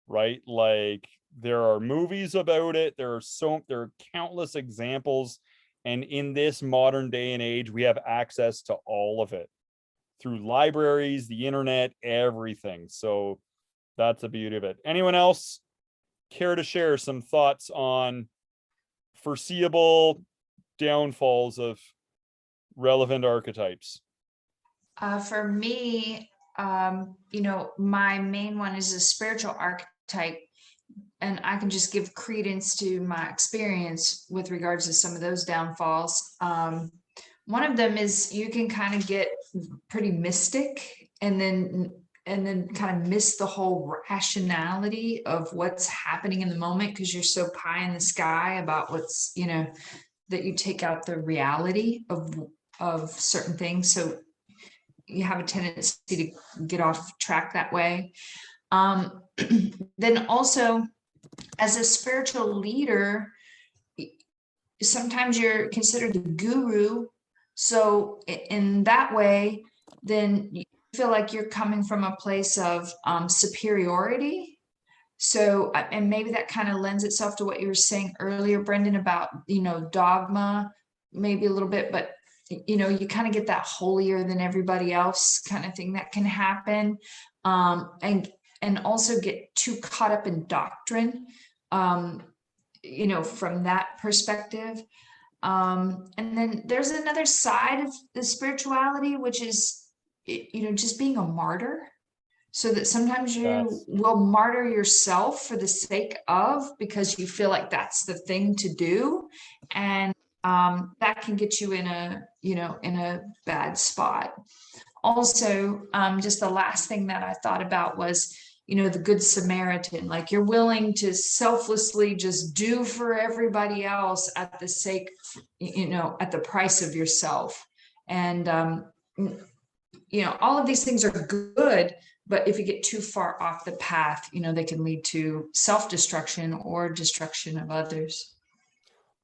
right? Like, there are movies about it. There are countless examples. And in this modern day and age, we have access to all of it through libraries, the internet, everything. So that's the beauty of it. Anyone else care to share some thoughts on foreseeable downfalls of relevant archetypes? For me, you know, my main one is a spiritual archetype, and I can just give credence to my experience with regards to some of those downfalls. One of them is you can kind of get pretty mystic and then kind of miss the whole rationality of what's happening in the moment, because you're so pie in the sky about what's, you know, that you take out the reality of certain things. So you have a tendency to get off track that way. Then also, as a spiritual leader, sometimes you're considered the guru. So in that way, then you feel like you're coming from a place of superiority. So, and maybe that kind of lends itself to what you were saying earlier, Brendan, about, you know, dogma, maybe a little bit, but, you know, you kind of get that holier than everybody else kind of thing that can happen. And also get too caught up in doctrine, you know, from that perspective. And then there's another side of the spirituality, which is, you know, just being a martyr. So that sometimes you will martyr yourself for the sake of, because you feel like that's the thing to do. And that can get you in a, you know, in a bad spot. Also, just the last thing that I thought about was, you know, the Good Samaritan, like you're willing to selflessly just do for everybody else at the sake, you know, at the price of yourself. And, you know, all of these things are good, but if you get too far off the path, you know, they can lead to self-destruction or destruction of others.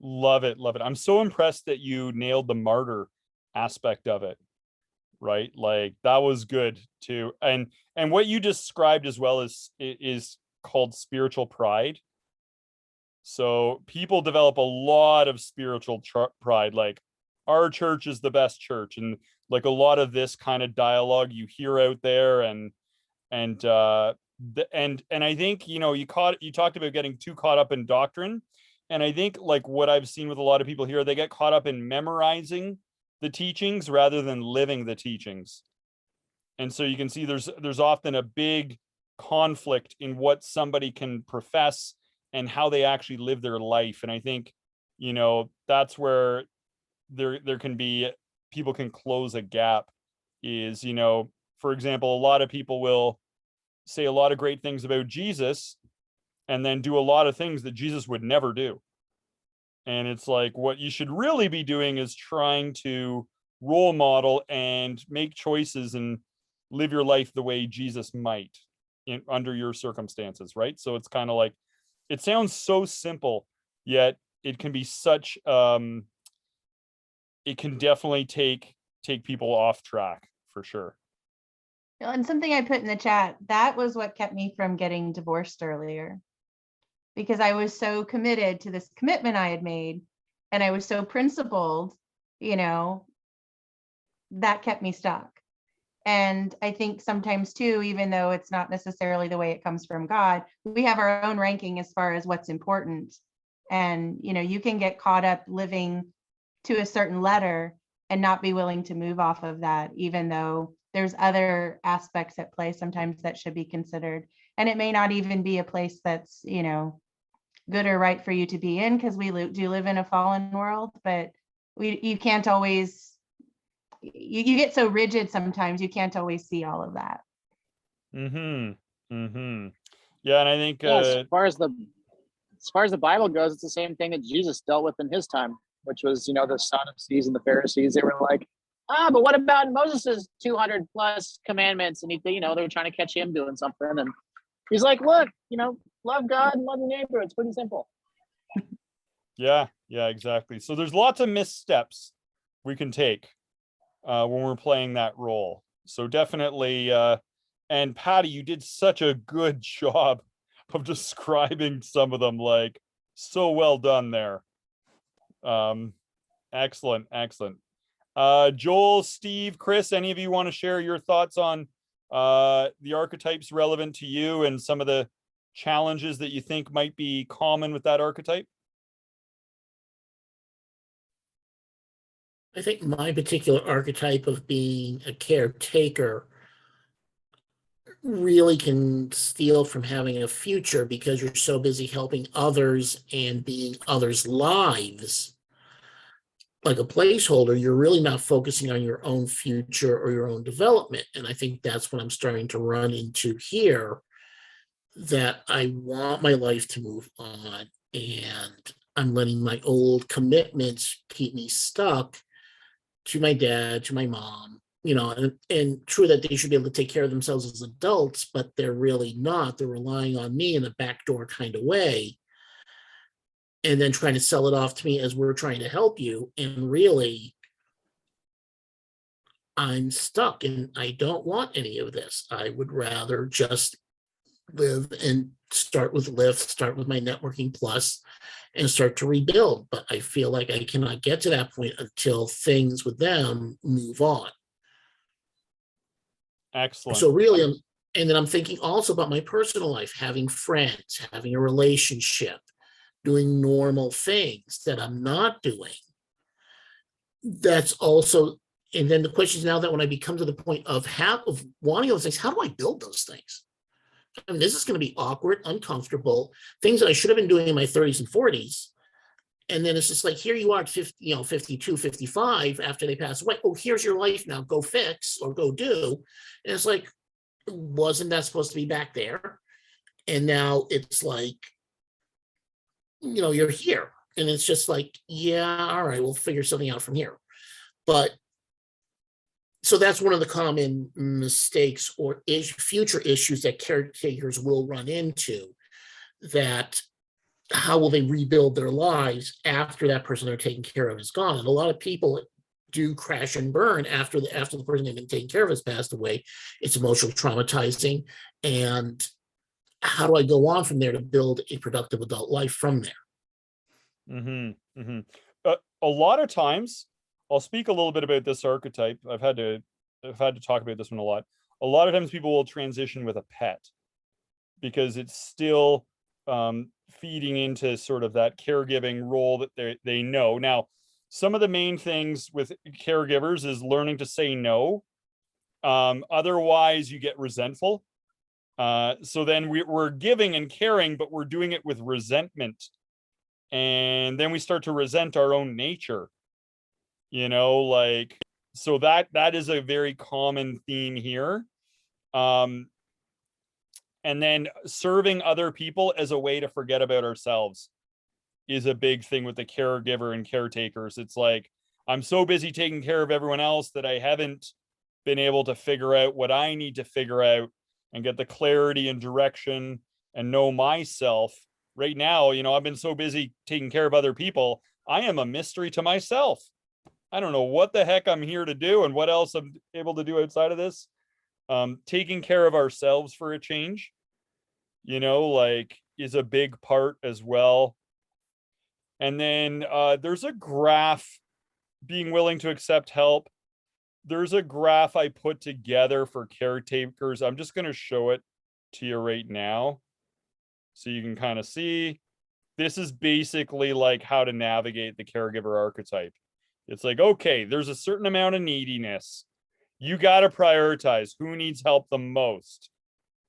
Love it. Love it. I'm so impressed that you nailed the martyr aspect of it, right? Like that was good too. And what you described as well is called spiritual pride. So people develop a lot of spiritual pride, like our church is the best church, and like a lot of this kind of dialogue you hear out there. And I think, you know, you talked about getting too caught up in doctrine. And I think like what I've seen with a lot of people here, they get caught up in memorizing the teachings rather than living the teachings. And so you can see there's often a big conflict in what somebody can profess and how they actually live their life. And I think, you know, that's where there can be, people can close a gap is, you know, for example, a lot of people will say a lot of great things about Jesus and then do a lot of things that Jesus would never do. And it's like, what you should really be doing is trying to role model and make choices and live your life the way Jesus might under your circumstances, right? So it's kind of like, it sounds so simple, yet it can be such, it can definitely take people off track for sure. And something I put in the chat, that was what kept me from getting divorced earlier, because I was so committed to this commitment I had made, and I was so principled, you know, that kept me stuck. And I think sometimes too, even though it's not necessarily the way it comes from God, we have our own ranking as far as what's important. And, you know, you can get caught up living to a certain letter and not be willing to move off of that, even though there's other aspects at play sometimes that should be considered. And it may not even be a place that's, you know, good or right for you to be in, because we do live in a fallen world, but you can't always, you get so rigid sometimes, you can't always see all of that. Yeah, and I think as far as the Bible goes, it's the same thing that Jesus dealt with in his time, which was, you know, the Sadducees and the Pharisees. They were like, but what about Moses's 200 plus commandments? And you know, they were trying to catch him doing something. And he's like, look, you know, love God and love your neighbor. It's pretty simple. Yeah, exactly. So there's lots of missteps we can take when we're playing that role. So definitely, and Patty, you did such a good job of describing some of them, like so well done there. Excellent. Joel, Steve, Chris, any of you want to share your thoughts on the archetypes relevant to you and some of the challenges that you think might be common with that archetype? I think my particular archetype of being a caretaker really can steal from having a future, because you're so busy helping others and being others' lives. Like a placeholder, you're really not focusing on your own future or your own development. And I think that's what I'm starting to run into here, that I want my life to move on, and I'm letting my old commitments keep me stuck to my dad, to my mom, you know, and true that they should be able to take care of themselves as adults, but they're really not. They're relying on me in a backdoor kind of way, and then trying to sell it off to me as we're trying to help you. And really, I'm stuck and I don't want any of this. I would rather just live and start with Lyft, start with my networking plus, and start to rebuild. But I feel like I cannot get to that point until things with them move on. Excellent. So really, and then I'm thinking also about my personal life, having friends, having a relationship, doing normal things that I'm not doing. That's also, and then the question is now that when I become to the point of wanting those things, how do I build those things? I mean, this is going to be awkward, uncomfortable, things that I should have been doing in my 30s and 40s. And then it's just like, here you are at 50, 52, 55 after they pass away. Oh, here's your life now, go fix or go do. And it's like, wasn't that supposed to be back there? And now it's like, you're here. And it's just like, yeah, all right, we'll figure something out from here. But so that's one of the common mistakes or future issues that caretakers will run into, that how will they rebuild their lives after that person they're taking care of is gone? And a lot of people do crash and burn after the person they've been taking care of has passed away. It's emotional traumatizing. And how do I go on from there to build a productive adult life from there? A lot of times, I'll speak a little bit about this archetype. I've had to talk about this one a lot. A lot of times people will transition with a pet because it's still feeding into sort of that caregiving role that they know. Now, some of the main things with caregivers is learning to say no. Otherwise, you get resentful. So then we're giving and caring, but we're doing it with resentment. And then we start to resent our own nature, like, so that is a very common theme here. And then serving other people as a way to forget about ourselves is a big thing with the caregiver and caretakers. It's like, I'm so busy taking care of everyone else that I haven't been able to figure out what I need to figure out and get the clarity and direction and know myself. Right now, I've been so busy taking care of other people, I am a mystery to myself. I don't know what the heck I'm here to do and what else I'm able to do outside of this. Taking care of ourselves for a change, like, is a big part as well. And then there's a graph, being willing to accept help. There's a graph I put together for caretakers. I'm just going to show it to you right now, so you can kind of see. This is basically like how to navigate the caregiver archetype. It's like, okay, there's a certain amount of neediness. You got to prioritize who needs help the most.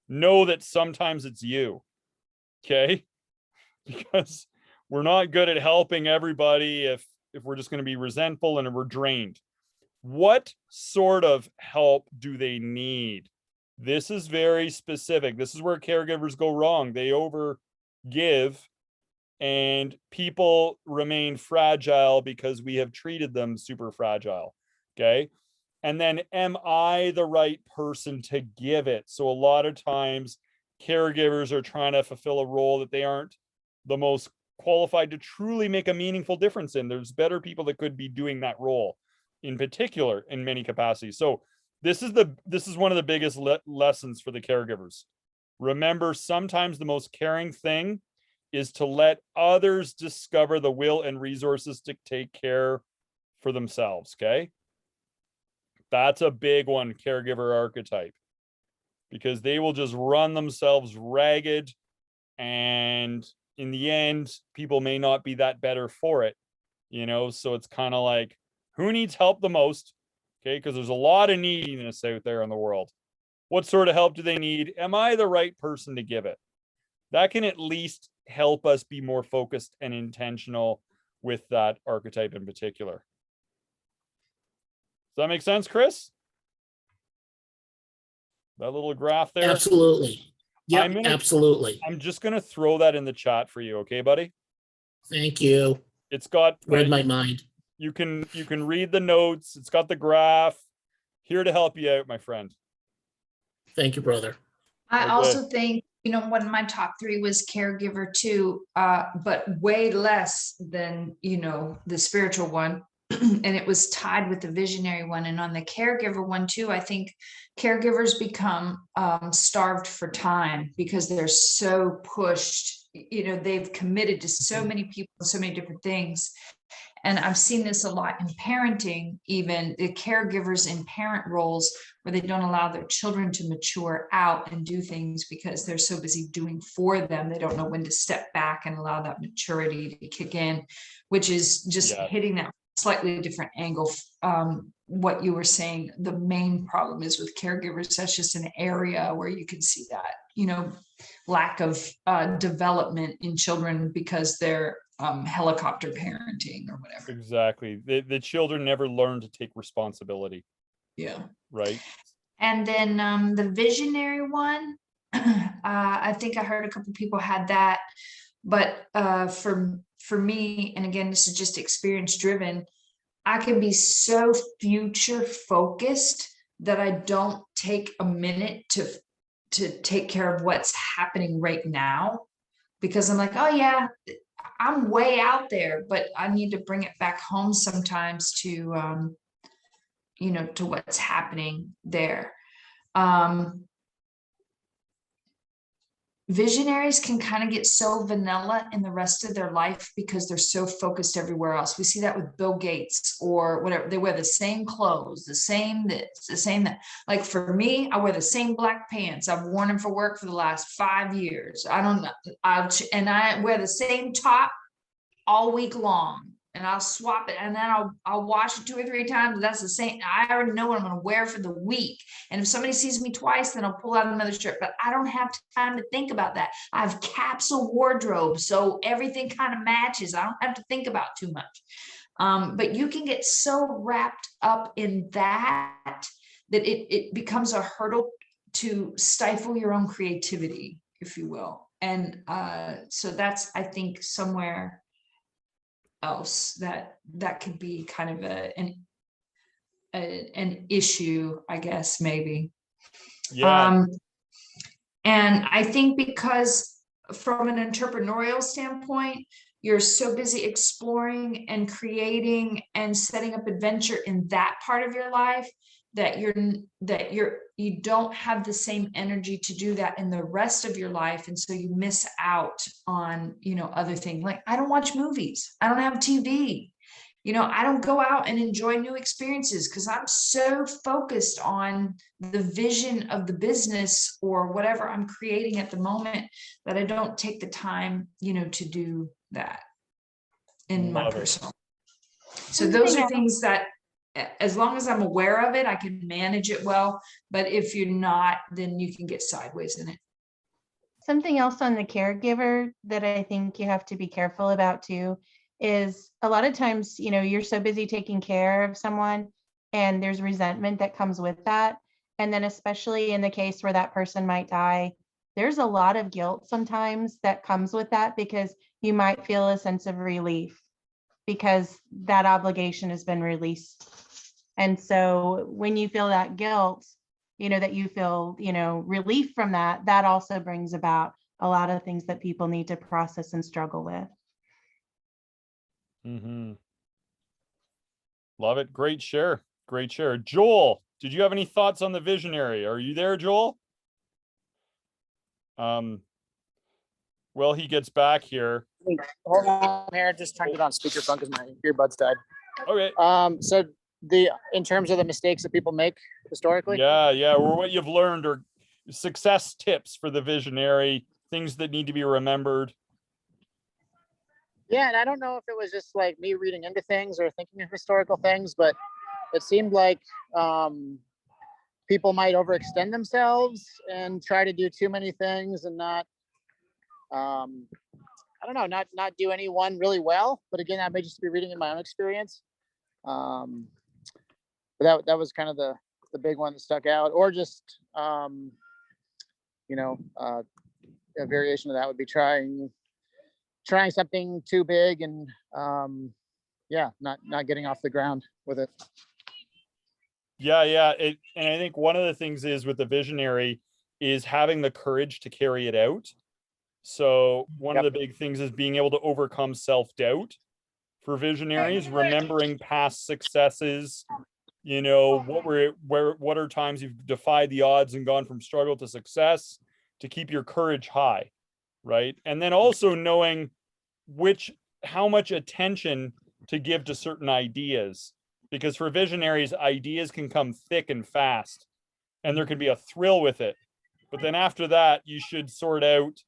Know that sometimes it's you, okay? Because we're not good at helping everybody if we're just going to be resentful and we're drained. What sort of help do they need? This is very specific. This is where caregivers go wrong. They overgive and people remain fragile because we have treated them super fragile. Okay. And then, am I the right person to give it? So a lot of times caregivers are trying to fulfill a role that they aren't the most qualified to truly make a meaningful difference in. There's better people that could be doing that role in particular in many capacities. So this is one of the biggest lessons for the caregivers. Remember, sometimes the most caring thing is to let others discover the will and resources to take care for themselves. Okay. That's a big one, caregiver archetype, because they will just run themselves ragged. And in the end, people may not be that better for it, so it's kind of like, who needs help the most? Okay. Because there's a lot of neediness out there in the world. What sort of help do they need? Am I the right person to give it? That can at least help us be more focused and intentional with that archetype in particular. Does that make sense, Chris? That little graph there? Absolutely. Yeah, absolutely. I'm just going to throw that in the chat for you. Okay, buddy? Thank you. It's got... Read my mind. You can read the notes. It's got the graph. Here to help you out, my friend. Thank you, brother. I also think, one of my top 3 was caregiver too, but way less than, the spiritual one. And it was tied with the visionary one. And on the caregiver one too, I think caregivers become starved for time because they're so pushed, they've committed to so many people, so many different things. And I've seen this a lot in parenting, even the caregivers in parent roles where they don't allow their children to mature out and do things because they're so busy doing for them. They don't know when to step back and allow that maturity to kick in, which is just hitting that slightly different angle. What you were saying, the main problem is with caregivers. That's just an area where you can see that, lack of development in children because they're helicopter parenting or whatever. Exactly. The children never learn to take responsibility. Yeah. Right. And then the visionary one, I think I heard a couple people had that, but for me, and again, this is just experience driven, I can be so future focused that I don't take a minute to take care of what's happening right now, because I'm like, oh yeah, I'm way out there, but I need to bring it back home sometimes to to what's happening there. Visionaries can kind of get so vanilla in the rest of their life because they're so focused everywhere else. We see that with Bill Gates or whatever. They wear the same clothes, the same this, the same that. Like for me, I wear the same black pants. I've worn them for work for the last 5 years. I don't know. And I wear the same top all week long. And I'll swap it, and then I'll wash it 2 or 3 times. That's the same. I already know what I'm going to wear for the week. And if somebody sees me twice, then I'll pull out another shirt. But I don't have time to think about that. I have capsule wardrobe, so everything kind of matches. I don't have to think about too much. But you can get so wrapped up in that it becomes a hurdle to stifle your own creativity, if you will. And so that's, I think, somewhere else that could be kind of an issue, I guess, maybe. Yeah. And I think because from an entrepreneurial standpoint, you're so busy exploring and creating and setting up adventure in that part of your life that you don't have the same energy to do that in the rest of your life. And so you miss out on, other things. Like I don't watch movies. I don't have TV. I don't go out and enjoy new experiences because I'm so focused on the vision of the business or whatever I'm creating at the moment that I don't take the time, to do that in my personal. So those are things that, as long as I'm aware of it, I can manage it well. But if you're not, then you can get sideways in it. Something else on the caregiver that I think you have to be careful about too is a lot of times, you're so busy taking care of someone and there's resentment that comes with that. And then especially in the case where that person might die, there's a lot of guilt sometimes that comes with that because you might feel a sense of relief because that obligation has been released. And so when you feel that guilt, that you feel, relief from that, that also brings about a lot of things that people need to process and struggle with. Mm-hmm. Love it. Great share. Great share. Joel, did you have any thoughts on the visionary? Are you there, Joel? Well, he gets back here. Hold on here, just turned it on speakerphone because my earbuds died. Okay. So in terms of the mistakes that people make historically. Yeah, or what you've learned or success tips for the visionary, things that need to be remembered. Yeah, and I don't know if it was just like me reading into things or thinking of historical things, but it seemed like people might overextend themselves and try to do too many things and not, I don't know, not do any one really well. But again, I may just be reading in my own experience. But that was kind of the big one that stuck out. Or just, a variation of that would be trying something too big and not getting off the ground with it. Yeah. And I think one of the things is with the visionary is having the courage to carry it out. So one of the big things is being able to overcome self-doubt for visionaries, remembering past successes, what are times you've defied the odds and gone from struggle to success to keep your courage high, right? And then also knowing how much attention to give to certain ideas, because for visionaries, ideas can come thick and fast and there can be a thrill with it. But then after that, you should sort out,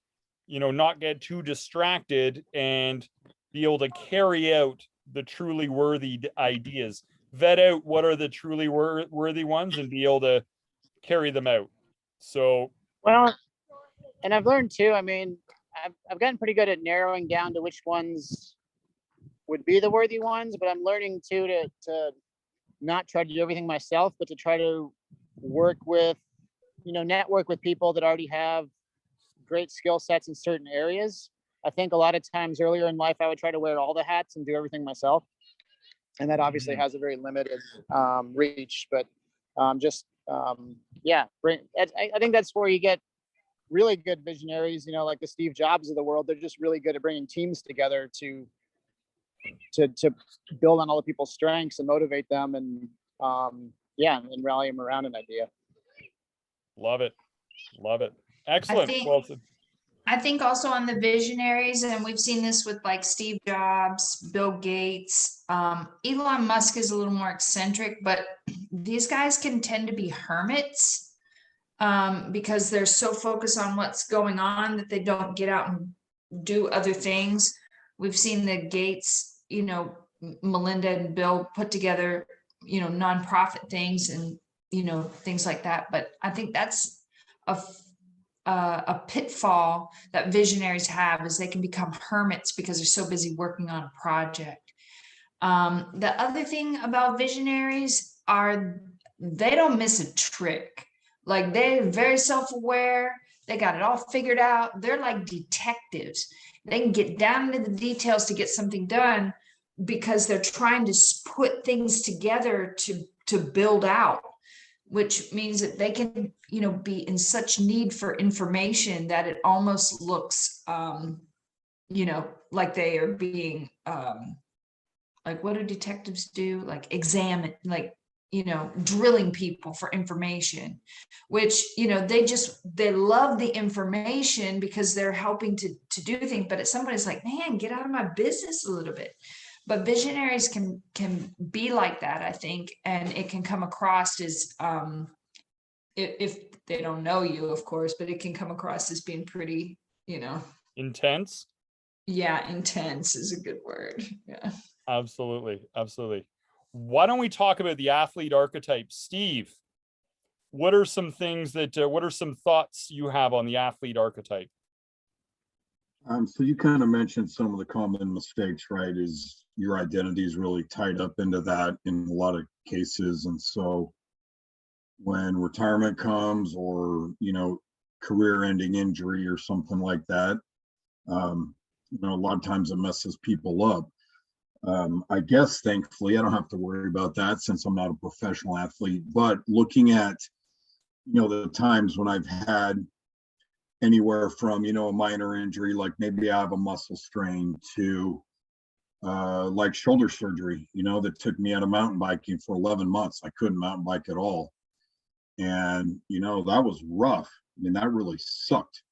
not get too distracted and be able to carry out the truly worthy ideas. Vet out what are the truly worthy ones and be able to carry them out. So, well, and I've learned too, I mean, I've gotten pretty good at narrowing down to which ones would be the worthy ones, but I'm learning too to not try to do everything myself, but to try to work with, network with people that already have great skill sets in certain areas. I think a lot of times earlier in life, I would try to wear all the hats and do everything myself. And that obviously has a very limited reach, but I think that's where you get really good visionaries, like the Steve Jobs of the world. They're just really good at bringing teams together to build on all the people's strengths and motivate them and and rally them around an idea. Love it. Love it. Excellent. think- Well said. I think also on the visionaries, and we've seen this with like Steve Jobs, Bill Gates, Elon Musk is a little more eccentric, but these guys can tend to be hermits because they're so focused on what's going on that they don't get out and do other things. We've seen the Gates, Melinda and Bill put together, nonprofit things and, things like that. But I think that's a pitfall that visionaries have, is they can become hermits because they're so busy working on a project. The other thing about visionaries are they don't miss a trick. Like, they're very self-aware. They got it all figured out. They're like detectives. They can get down into the details to get something done because they're trying to put things together to build out, which means that they can, be in such need for information that it almost looks, like they are being, like, what do detectives do? Like, examine, like, drilling people for information, which, they love the information because they're helping to do things. But at some point it's like, man, get out of my business a little bit. But visionaries can be like that, I think. And it can come across as, if they don't know you, of course, but it can come across as being pretty, Intense. Yeah, intense is a good word. Yeah. Absolutely. Absolutely. Why don't we talk about the athlete archetype? Steve, what are some things what are some thoughts you have on the athlete archetype? So you kind of mentioned some of the common mistakes, right? Is your identity is really tied up into that in a lot of cases. And so when retirement comes, or, career ending injury or something like that, a lot of times it messes people up. I guess thankfully I don't have to worry about that since I'm not a professional athlete. But looking at, the times when I've had anywhere from, a minor injury, like maybe I have a muscle strain, to like shoulder surgery, that took me out of mountain biking for 11 months. I couldn't mountain bike at all. And, that was rough. I mean, that really sucked.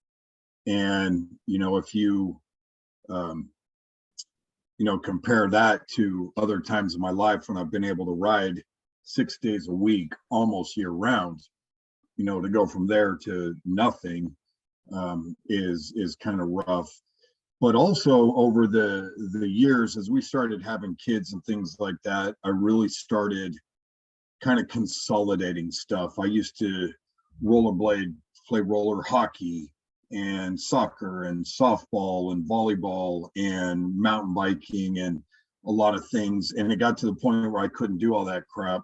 And, if you, compare that to other times in my life when I've been able to ride 6 days a week, almost year round, to go from there to nothing is kind of rough. But also over the years, as we started having kids and things like that, I really started kind of consolidating stuff. I used to rollerblade, play roller hockey and soccer and softball and volleyball and mountain biking and a lot of things. And it got to the point where I couldn't do all that crap,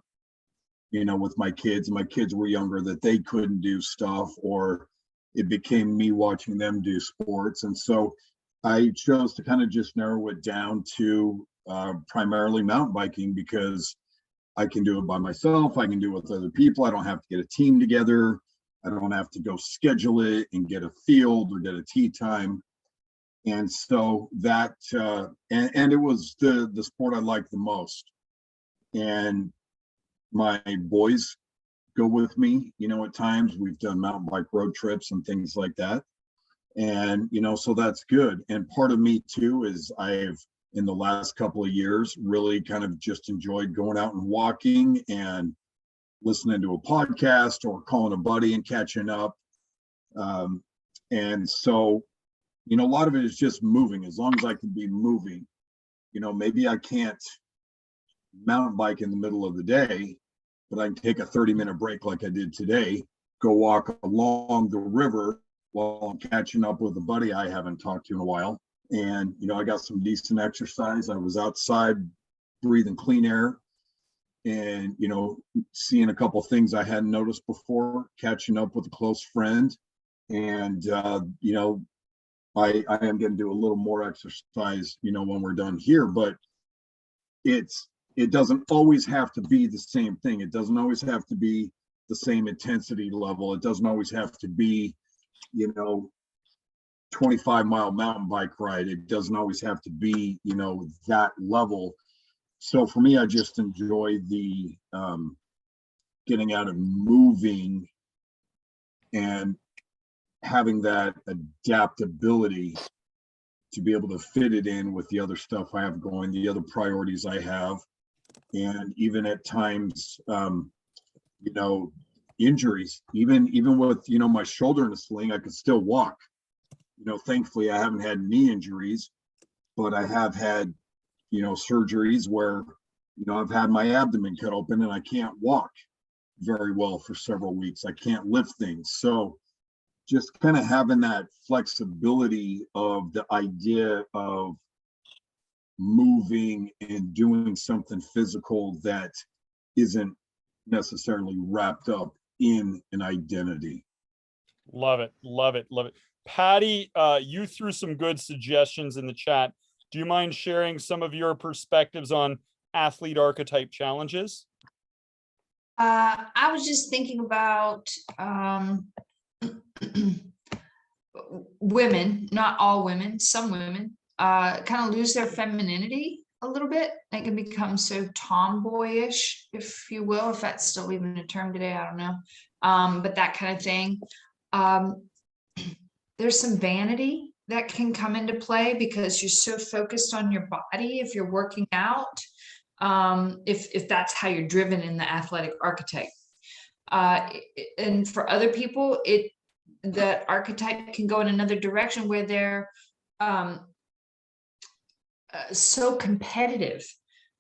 with my kids. My kids were younger, that they couldn't do stuff, or it became me watching them do sports. And so I chose to kind of just narrow it down to primarily mountain biking, because I can do it by myself. I can do it with other people. I don't have to get a team together. I don't have to go schedule it and get a field or get a tee time. And so that, and it was the sport I liked the most. And my boys go with me, at times. We've done mountain bike road trips and things like that. And, so that's good. And part of me too is I've, in the last couple of years, really kind of just enjoyed going out and walking and listening to a podcast or calling a buddy and catching up. And so, a lot of it is just moving. As long as I can be moving, maybe I can't mountain bike in the middle of the day, but I can take a 30-minute break like I did today, go walk along the river while I'm catching up with a buddy I haven't talked to in a while. And, I got some decent exercise. I was outside breathing clean air and, seeing a couple of things I hadn't noticed before, catching up with a close friend. And, I am going to do a little more exercise, when we're done here, but it doesn't always have to be the same thing. It doesn't always have to be the same intensity level. It doesn't always have to be, 25-mile mountain bike ride. It doesn't always have to be, that level. So for me, I just enjoy the getting out and moving and having that adaptability to be able to fit it in with the other stuff I have going, the other priorities I have. And even at times, injuries, even with, my shoulder in a sling, I could still walk. Thankfully I haven't had knee injuries, but I have had, surgeries where, I've had my abdomen cut open and I can't walk very well for several weeks. I can't lift things. So just kind of having that flexibility of the idea of moving and doing something physical that isn't necessarily wrapped up in an identity. Love it. Love it. Love it. Patty, you threw some good suggestions in the chat. Do you mind sharing some of your perspectives on athlete archetype challenges? I was just thinking about women, not all women, some women kind of lose their femininity a little bit. They can become so tomboyish, if you will, if that's still even a term today, I don't know. But that kind of thing. There's some vanity that can come into play because you're so focused on your body if you're working out, if that's how you're driven in the athletic archetype. And for other people, the archetype can go in another direction where they're so competitive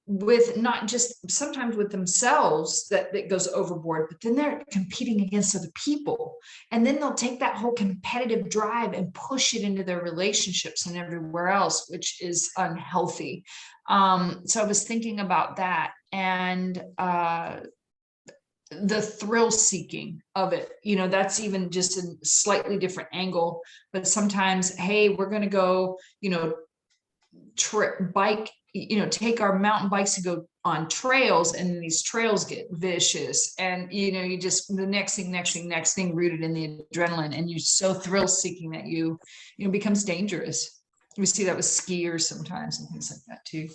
with not just sometimes with themselves that goes overboard, but then they're competing against other people. And then they'll take that whole competitive drive and push it into their relationships and everywhere else, which is unhealthy. So I was thinking about that and the thrill seeking of it, that's even just a slightly different angle. But sometimes, hey, we're going to go, bike, take our mountain bikes to go on trails, and these trails get vicious, and you just the next thing rooted in the adrenaline, and you're so thrill seeking that you becomes dangerous. We see that with skiers sometimes and things like that too.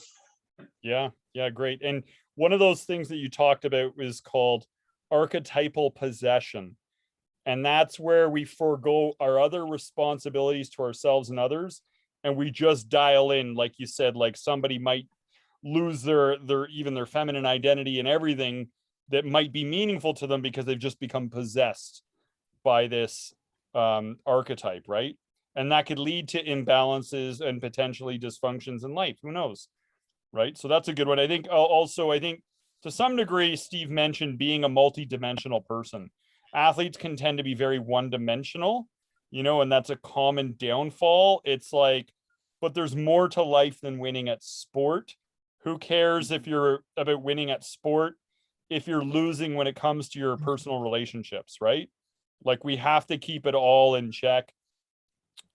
Yeah, great. And one of those things that you talked about was called archetypal possession, and that's where we forego our other responsibilities to ourselves and others, and we just dial in, like you said, like somebody might lose their feminine identity and everything that might be meaningful to them because they've just become possessed by this archetype, right? And that could lead to imbalances and potentially dysfunctions in life. Who knows, right? So that's a good one. I think to some degree, Steve mentioned being a multi-dimensional person. Athletes can tend to be very one-dimensional, and that's a common downfall. It's like, but there's more to life than winning at sport. Who cares if you're about winning at sport if you're losing when it comes to your personal relationships, right? Like, we have to keep it all in check.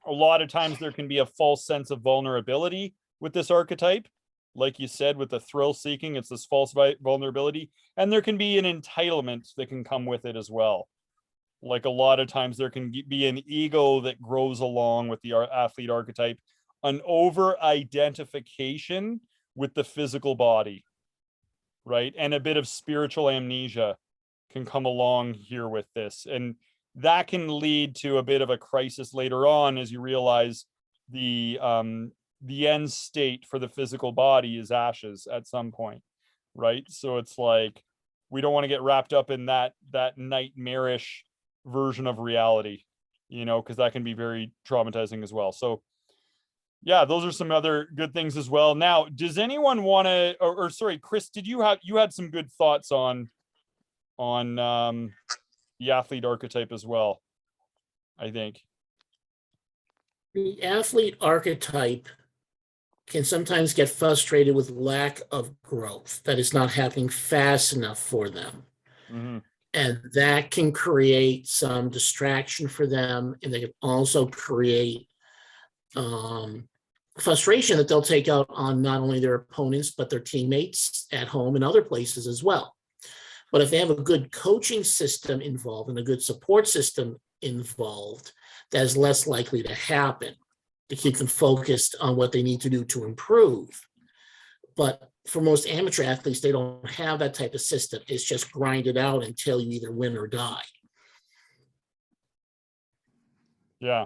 A lot of times there can be a false sense of vulnerability with this archetype. Like you said, with the thrill seeking, it's this false vulnerability. And there can be an entitlement that can come with it as well. Like, a lot of times there can be an ego that grows along with the athlete archetype, an over-identification with the physical body, right? And a bit of spiritual amnesia can come along here with this. And that can lead to a bit of a crisis later on as you realize the end state for the physical body is ashes at some point, right? So it's like, we don't want to get wrapped up in that nightmarish version of reality, because that can be very traumatizing as well. So yeah, those are some other good things as well. Now, does anyone want to, or sorry, Chris, you had some good thoughts on the athlete archetype as well, I think. The athlete archetype can sometimes get frustrated with lack of growth, that is not happening fast enough for them. Mm-hmm. And that can create some distraction for them. And they can also create frustration that they'll take out on not only their opponents, but their teammates at home and other places as well. But if they have a good coaching system involved and a good support system involved, that is less likely to happen, to keep them focused on what they need to do to improve. But for most amateur athletes, they don't have that type of system. It's just grind it out until you either win or die. Yeah,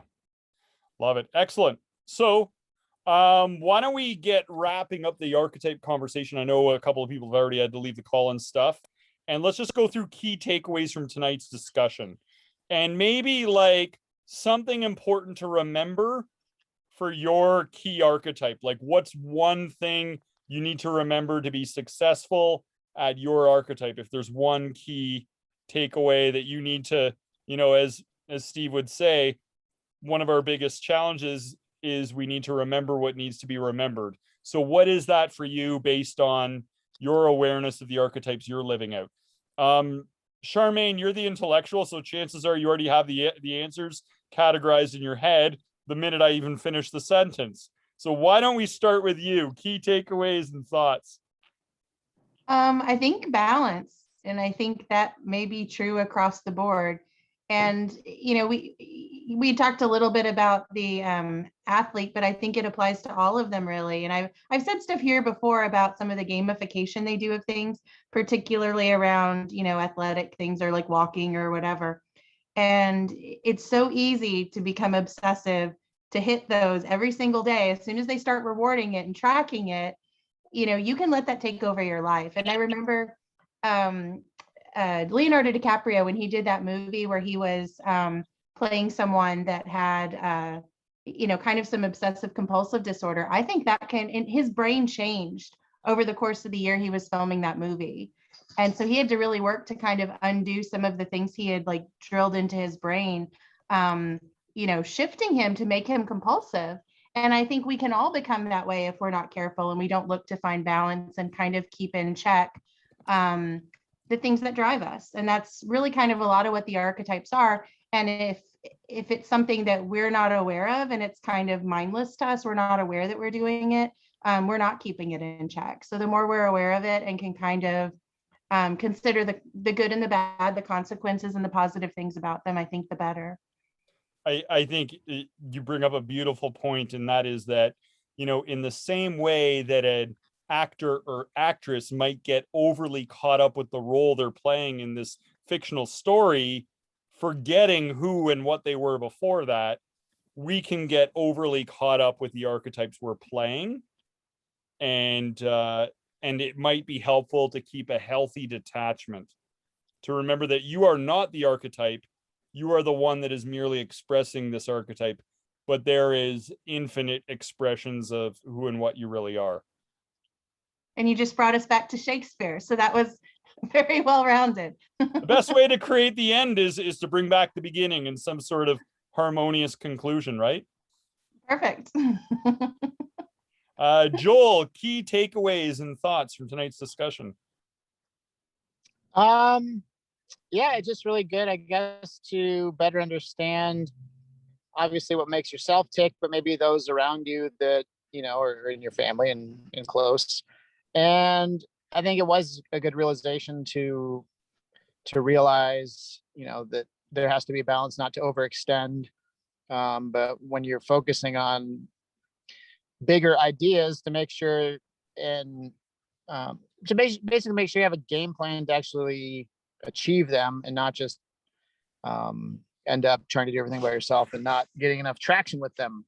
love it. Excellent. So why don't we get wrapping up the archetype conversation? I know a couple of people have already had to leave the call and stuff. And let's just go through key takeaways from tonight's discussion. And maybe like something important to remember for your key archetype. Like what's one thing you need to remember to be successful at your archetype? If there's one key takeaway that you need to, as Steve would say, one of our biggest challenges is we need to remember what needs to be remembered. So what is that for you based on your awareness of the archetypes you're living out? Charmaine, you're the intellectual, so chances are you already have the answers categorized in your head the minute I even finish the sentence. So why don't we start with you? Key takeaways and thoughts. I think balance, and I think that may be true across the board. And we talked a little bit about the athlete, but I think it applies to all of them really. And I've said stuff here before about some of the gamification they do of things, particularly around athletic things or like walking or whatever. And it's so easy to become obsessive, to hit those every single day. As soon as they start rewarding it and tracking it, you can let that take over your life. And I remember Leonardo Dicaprio, when he did that movie where he was playing someone that had, kind of some obsessive compulsive disorder. I think that his brain changed over the course of the year he was filming that movie. And so he had to really work to kind of undo some of the things he had like drilled into his brain, shifting him to make him compulsive. And I think we can all become that way if we're not careful and we don't look to find balance and kind of keep in check the things that drive us. And that's really kind of a lot of what the archetypes are. And if it's something that we're not aware of and it's kind of mindless to us, we're not aware that we're doing it, we're not keeping it in check. So the more we're aware of it and can kind of consider the good and the bad, the consequences and the positive things about them, I think the better. I think you bring up a beautiful point, and that is that, in the same way that an actor or actress might get overly caught up with the role they're playing in this fictional story, forgetting who and what they were before that, we can get overly caught up with the archetypes we're playing. And it might be helpful to keep a healthy detachment, to remember that you are not the archetype. You are the one that is merely expressing this archetype, but there is infinite expressions of who and what you really are. And you just brought us back to Shakespeare. So that was very well-rounded. The best way to create the end is to bring back the beginning in some sort of harmonious conclusion, right? Perfect. Joel, key takeaways and thoughts from tonight's discussion. Yeah, it's just really good, I guess, to better understand obviously what makes yourself tick, but maybe those around you that, are in your family and close. And I think it was a good realization to realize, that there has to be a balance, not to overextend. But when you're focusing on bigger ideas, to make sure and to basically make sure you have a game plan to actually achieve them and not just end up trying to do everything by yourself and not getting enough traction with them.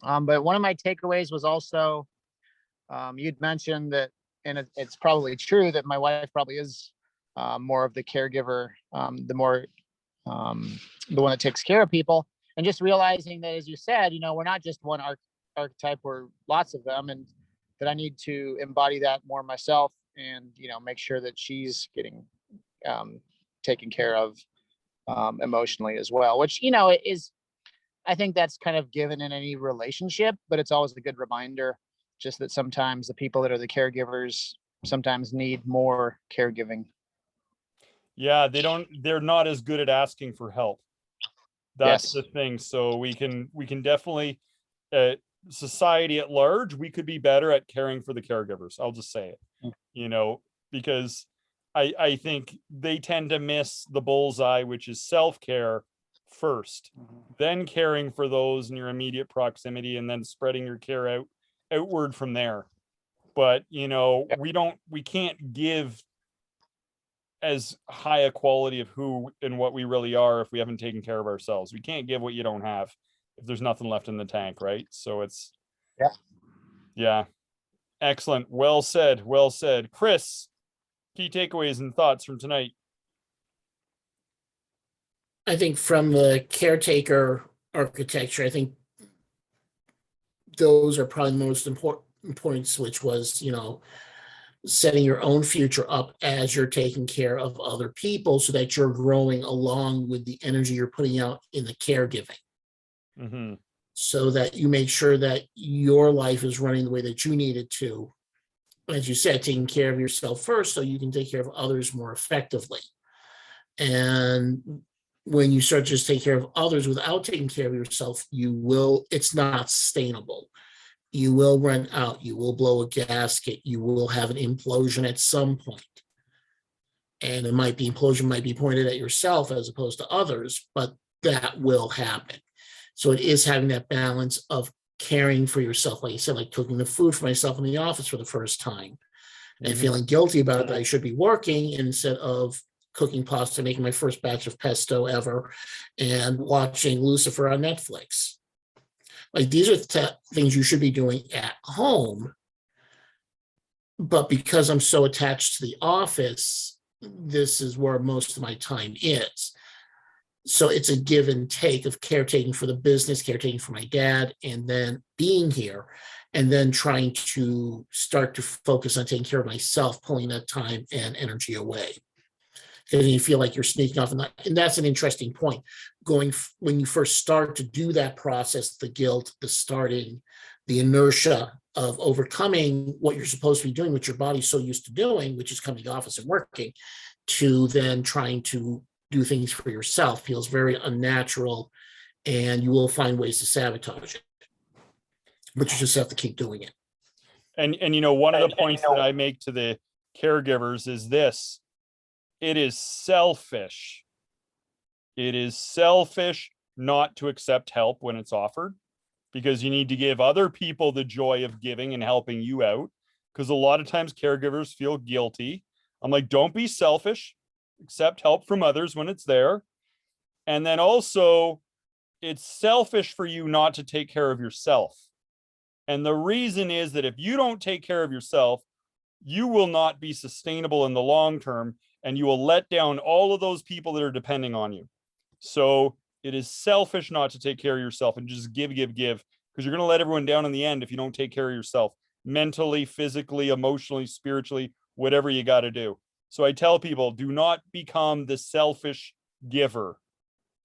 But one of my takeaways was also, you'd mentioned that, and it's probably true, that my wife probably is more of the caregiver, the one that takes care of people. And just realizing that, as you said, we're not just one archetype, we're lots of them, and that I need to embody that more myself and, make sure that she's getting taken care of emotionally as well, which, is, I think that's kind of given in any relationship, but it's always a good reminder just that sometimes the people that are the caregivers sometimes need more caregiving. Yeah, they're not as good at asking for help. That's Yes. the thing. So we can definitely, society at large, we could be better at caring for the caregivers. I'll just say it, because I think they tend to miss the bullseye, which is self-care first, then caring for those in your immediate proximity, and then spreading your care outward from there. but we can't give as high a quality of who and what we really are if we haven't taken care of ourselves. We can't give what you don't have if there's nothing left in the tank, right? So it's yeah. Excellent. Well said. Well said. Chris, key takeaways and thoughts from tonight. I think from the caretaker architecture, I think those are probably the most important points, which was, setting your own future up as you're taking care of other people so that you're growing along with the energy you're putting out in the caregiving. Mm-hmm. So that you make sure that your life is running the way that you need it to. As you said, taking care of yourself first so you can take care of others more effectively. And when you start to just take care of others without taking care of yourself, it's not sustainable. You will run out, you will blow a gasket, you will have an implosion at some point. And implosion might be pointed at yourself as opposed to others, but that will happen. So it is having that balance of caring for yourself, like you said, like cooking the food for myself in the office for the first time and feeling guilty about it, that I should be working instead of cooking pasta, making my first batch of pesto ever, and watching Lucifer on Netflix. Like these are things you should be doing at home. But because I'm so attached to the office, this is where most of my time is. So it's a give and take of caretaking for the business, caretaking for my dad, and then being here, and then trying to start to focus on taking care of myself, pulling that time and energy away. Because you feel like you're sneaking off, and that's an interesting point. When you first start to do that process, the guilt, the starting, the inertia of overcoming what you're supposed to be doing, what your body's so used to doing, which is coming to the office and working, to then trying to do things for yourself feels very unnatural, and you will find ways to sabotage it. But you just have to keep doing it. And one of the points that I make to the caregivers is this: it is selfish. It is selfish not to accept help when it's offered, because you need to give other people the joy of giving and helping you out. Because a lot of times caregivers feel guilty. I'm like, don't be selfish. Accept help from others when it's there. And then also, it's selfish for you not to take care of yourself. And the reason is that if you don't take care of yourself, you will not be sustainable in the long term, and you will let down all of those people that are depending on you. So it is selfish not to take care of yourself and just give, because you're going to let everyone down in the end if you don't take care of yourself mentally, physically, emotionally, spiritually, whatever you got to do. So I tell people, do not become the selfish giver,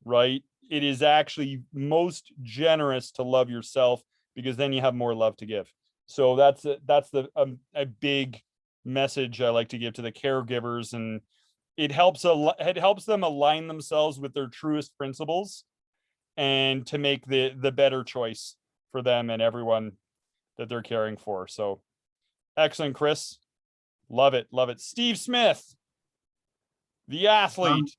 right? It is actually most generous to love yourself, because then you have more love to give. So that's a big message I like to give to the caregivers, and it helps them align themselves with their truest principles and to make the better choice for them and everyone that they're caring for. So excellent, Chris. Love it. Steve Smith, the athlete.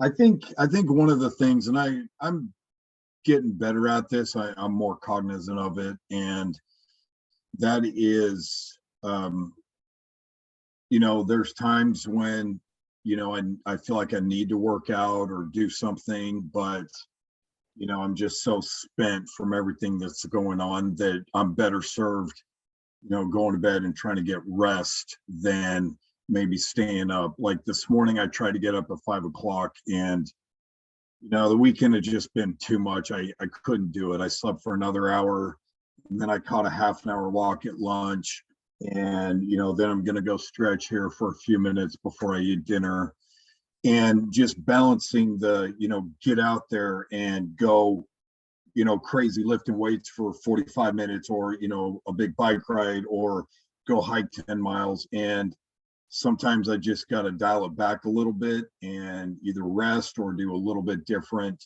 I think one of the things, and I'm getting better at this, I'm more cognizant of it, and that is, there's times when, I feel like I need to work out or do something, but, I'm just so spent from everything that's going on that I'm better served, going to bed and trying to get rest than maybe staying up. Like this morning, I tried to get up at 5 o'clock, and the weekend had just been too much. I couldn't do it. I slept for another hour, and then I caught a half an hour walk at lunch. And, then I'm going to go stretch here for a few minutes before I eat dinner, and just balancing the, get out there and go, crazy lifting weights for 45 minutes, or, a big bike ride, or go hike 10 miles. And sometimes I just got to dial it back a little bit and either rest or do a little bit different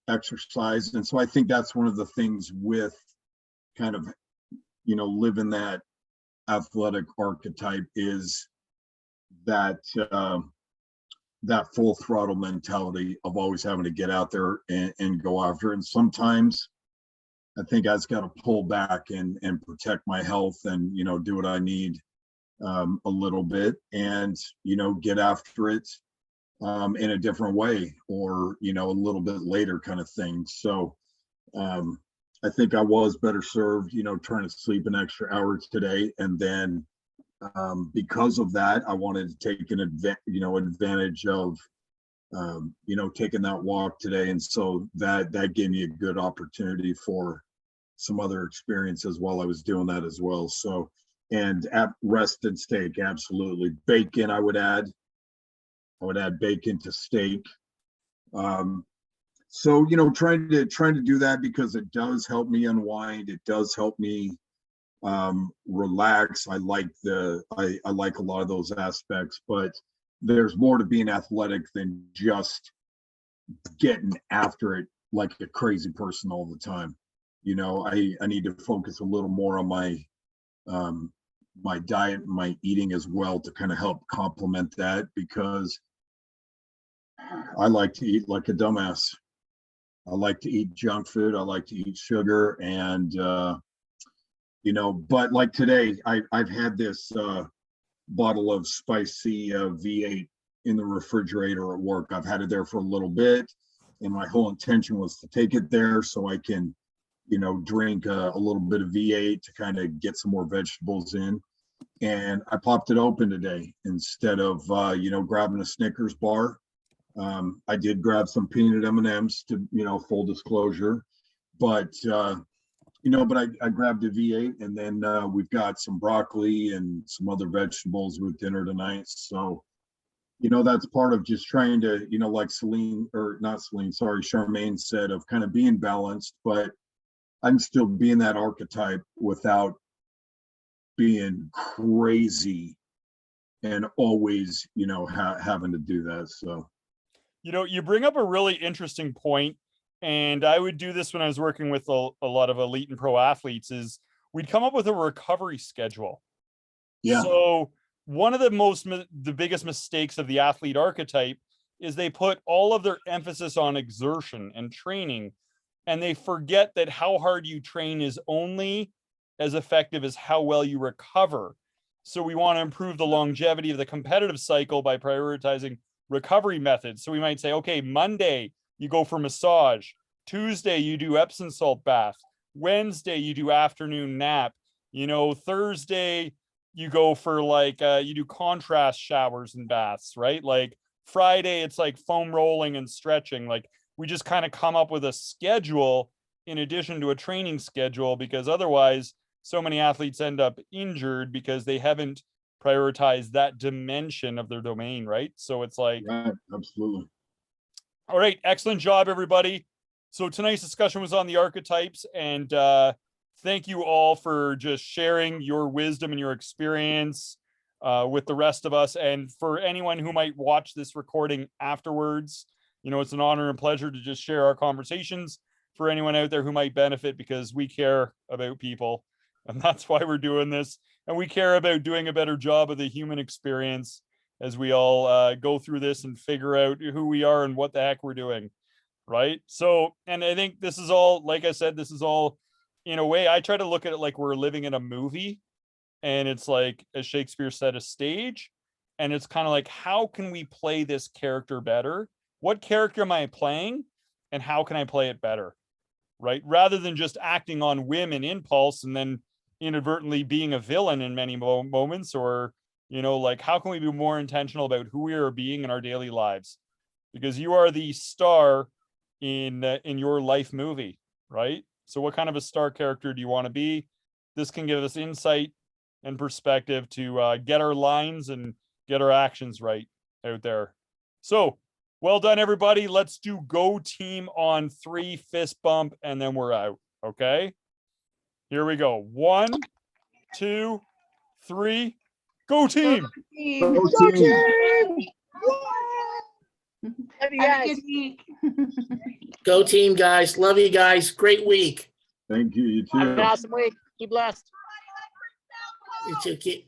exercise. And so I think that's one of the things with kind of, living that athletic archetype, is that that full throttle mentality of always having to get out there and go after it. And sometimes I think I just got to pull back and protect my health and, you know, do what I need a little bit and, you know, get after it in a different way or, you know, a little bit later kind of thing. So I think I was better served, you know, trying to sleep an extra hour today. And then because of that, I wanted to take advantage of, you know, taking that walk today. And so that gave me a good opportunity for some other experiences while I was doing that as well. So, and rested steak, absolutely. Bacon, I would add bacon to steak. So, you know, trying to do that because it does help me unwind. It does help me relax. I like I like a lot of those aspects, but there's more to being athletic than just getting after it like a crazy person all the time. You know, I need to focus a little more on my my diet and my eating as well to kind of help complement that, because I like to eat like a dumbass. I like to eat junk food. I like to eat sugar, and you know, but like today, I've had this bottle of spicy V8 in the refrigerator at work. I've had it there for a little bit, and my whole intention was to take it there so I can, you know, drink a little bit of V8 to kind of get some more vegetables in. And I popped it open today instead of you know, grabbing a Snickers bar. I did grab some peanut M&Ms to, you know, full disclosure, but you know, but I grabbed a V8, and then we've got some broccoli and some other vegetables with dinner tonight. So, you know, that's part of just trying to, you know, like Charmaine said, of kind of being balanced, but I'm still being that archetype without being crazy and always, you know, having to do that. So, you know, you bring up a really interesting point, and I would do this when I was working with a lot of elite and pro athletes, is we'd come up with a recovery schedule. yeah. So one of the biggest mistakes of the athlete archetype is they put all of their emphasis on exertion and training, and they forget that how hard you train is only as effective as how well you recover. So we want to improve the longevity of the competitive cycle by prioritizing recovery methods. So we might say, okay, Monday, you go for massage. Tuesday, you do Epsom salt bath. Wednesday, you do afternoon nap. You know, Thursday, you go for like, you do contrast showers and baths, right? Like Friday, it's like foam rolling and stretching. Like we just kind of come up with a schedule in addition to a training schedule, because otherwise so many athletes end up injured because they haven't prioritized that dimension of their domain, right? So it's like, Right, absolutely. All right, excellent job, everybody. So tonight's discussion was on the archetypes, and thank you all for just sharing your wisdom and your experience with the rest of us. And for anyone who might watch this recording afterwards, you know, it's an honor and pleasure to just share our conversations for anyone out there who might benefit, because we care about people, and that's why we're doing this. And we care about doing a better job of the human experience as we all go through this and figure out who we are and what the heck we're doing, right? So, and I think this is all, like I said, this is all, in a way, I try to look at it like we're living in a movie, and it's like, as Shakespeare said, a stage. And it's kind of like, how can we play this character better? What character am I playing, and how can I play it better, right? Rather than just acting on whim and impulse and then inadvertently being a villain in many moments, or, you know, like, how can we be more intentional about who we are being in our daily lives? Because you are the star in your life movie, right? So what kind of a star character do you want to be? This can give us insight and perspective to get our lines and get our actions right out there. So well done, everybody. Let's do go team on 3, fist bump, and then we're out. Okay, here we go. 1, 2, 3, go team. Go team. Love you Have a guys. good week. Go team, guys. Love you guys. Great week. Thank you. You Have an too. awesome week. Be blessed. It's okay.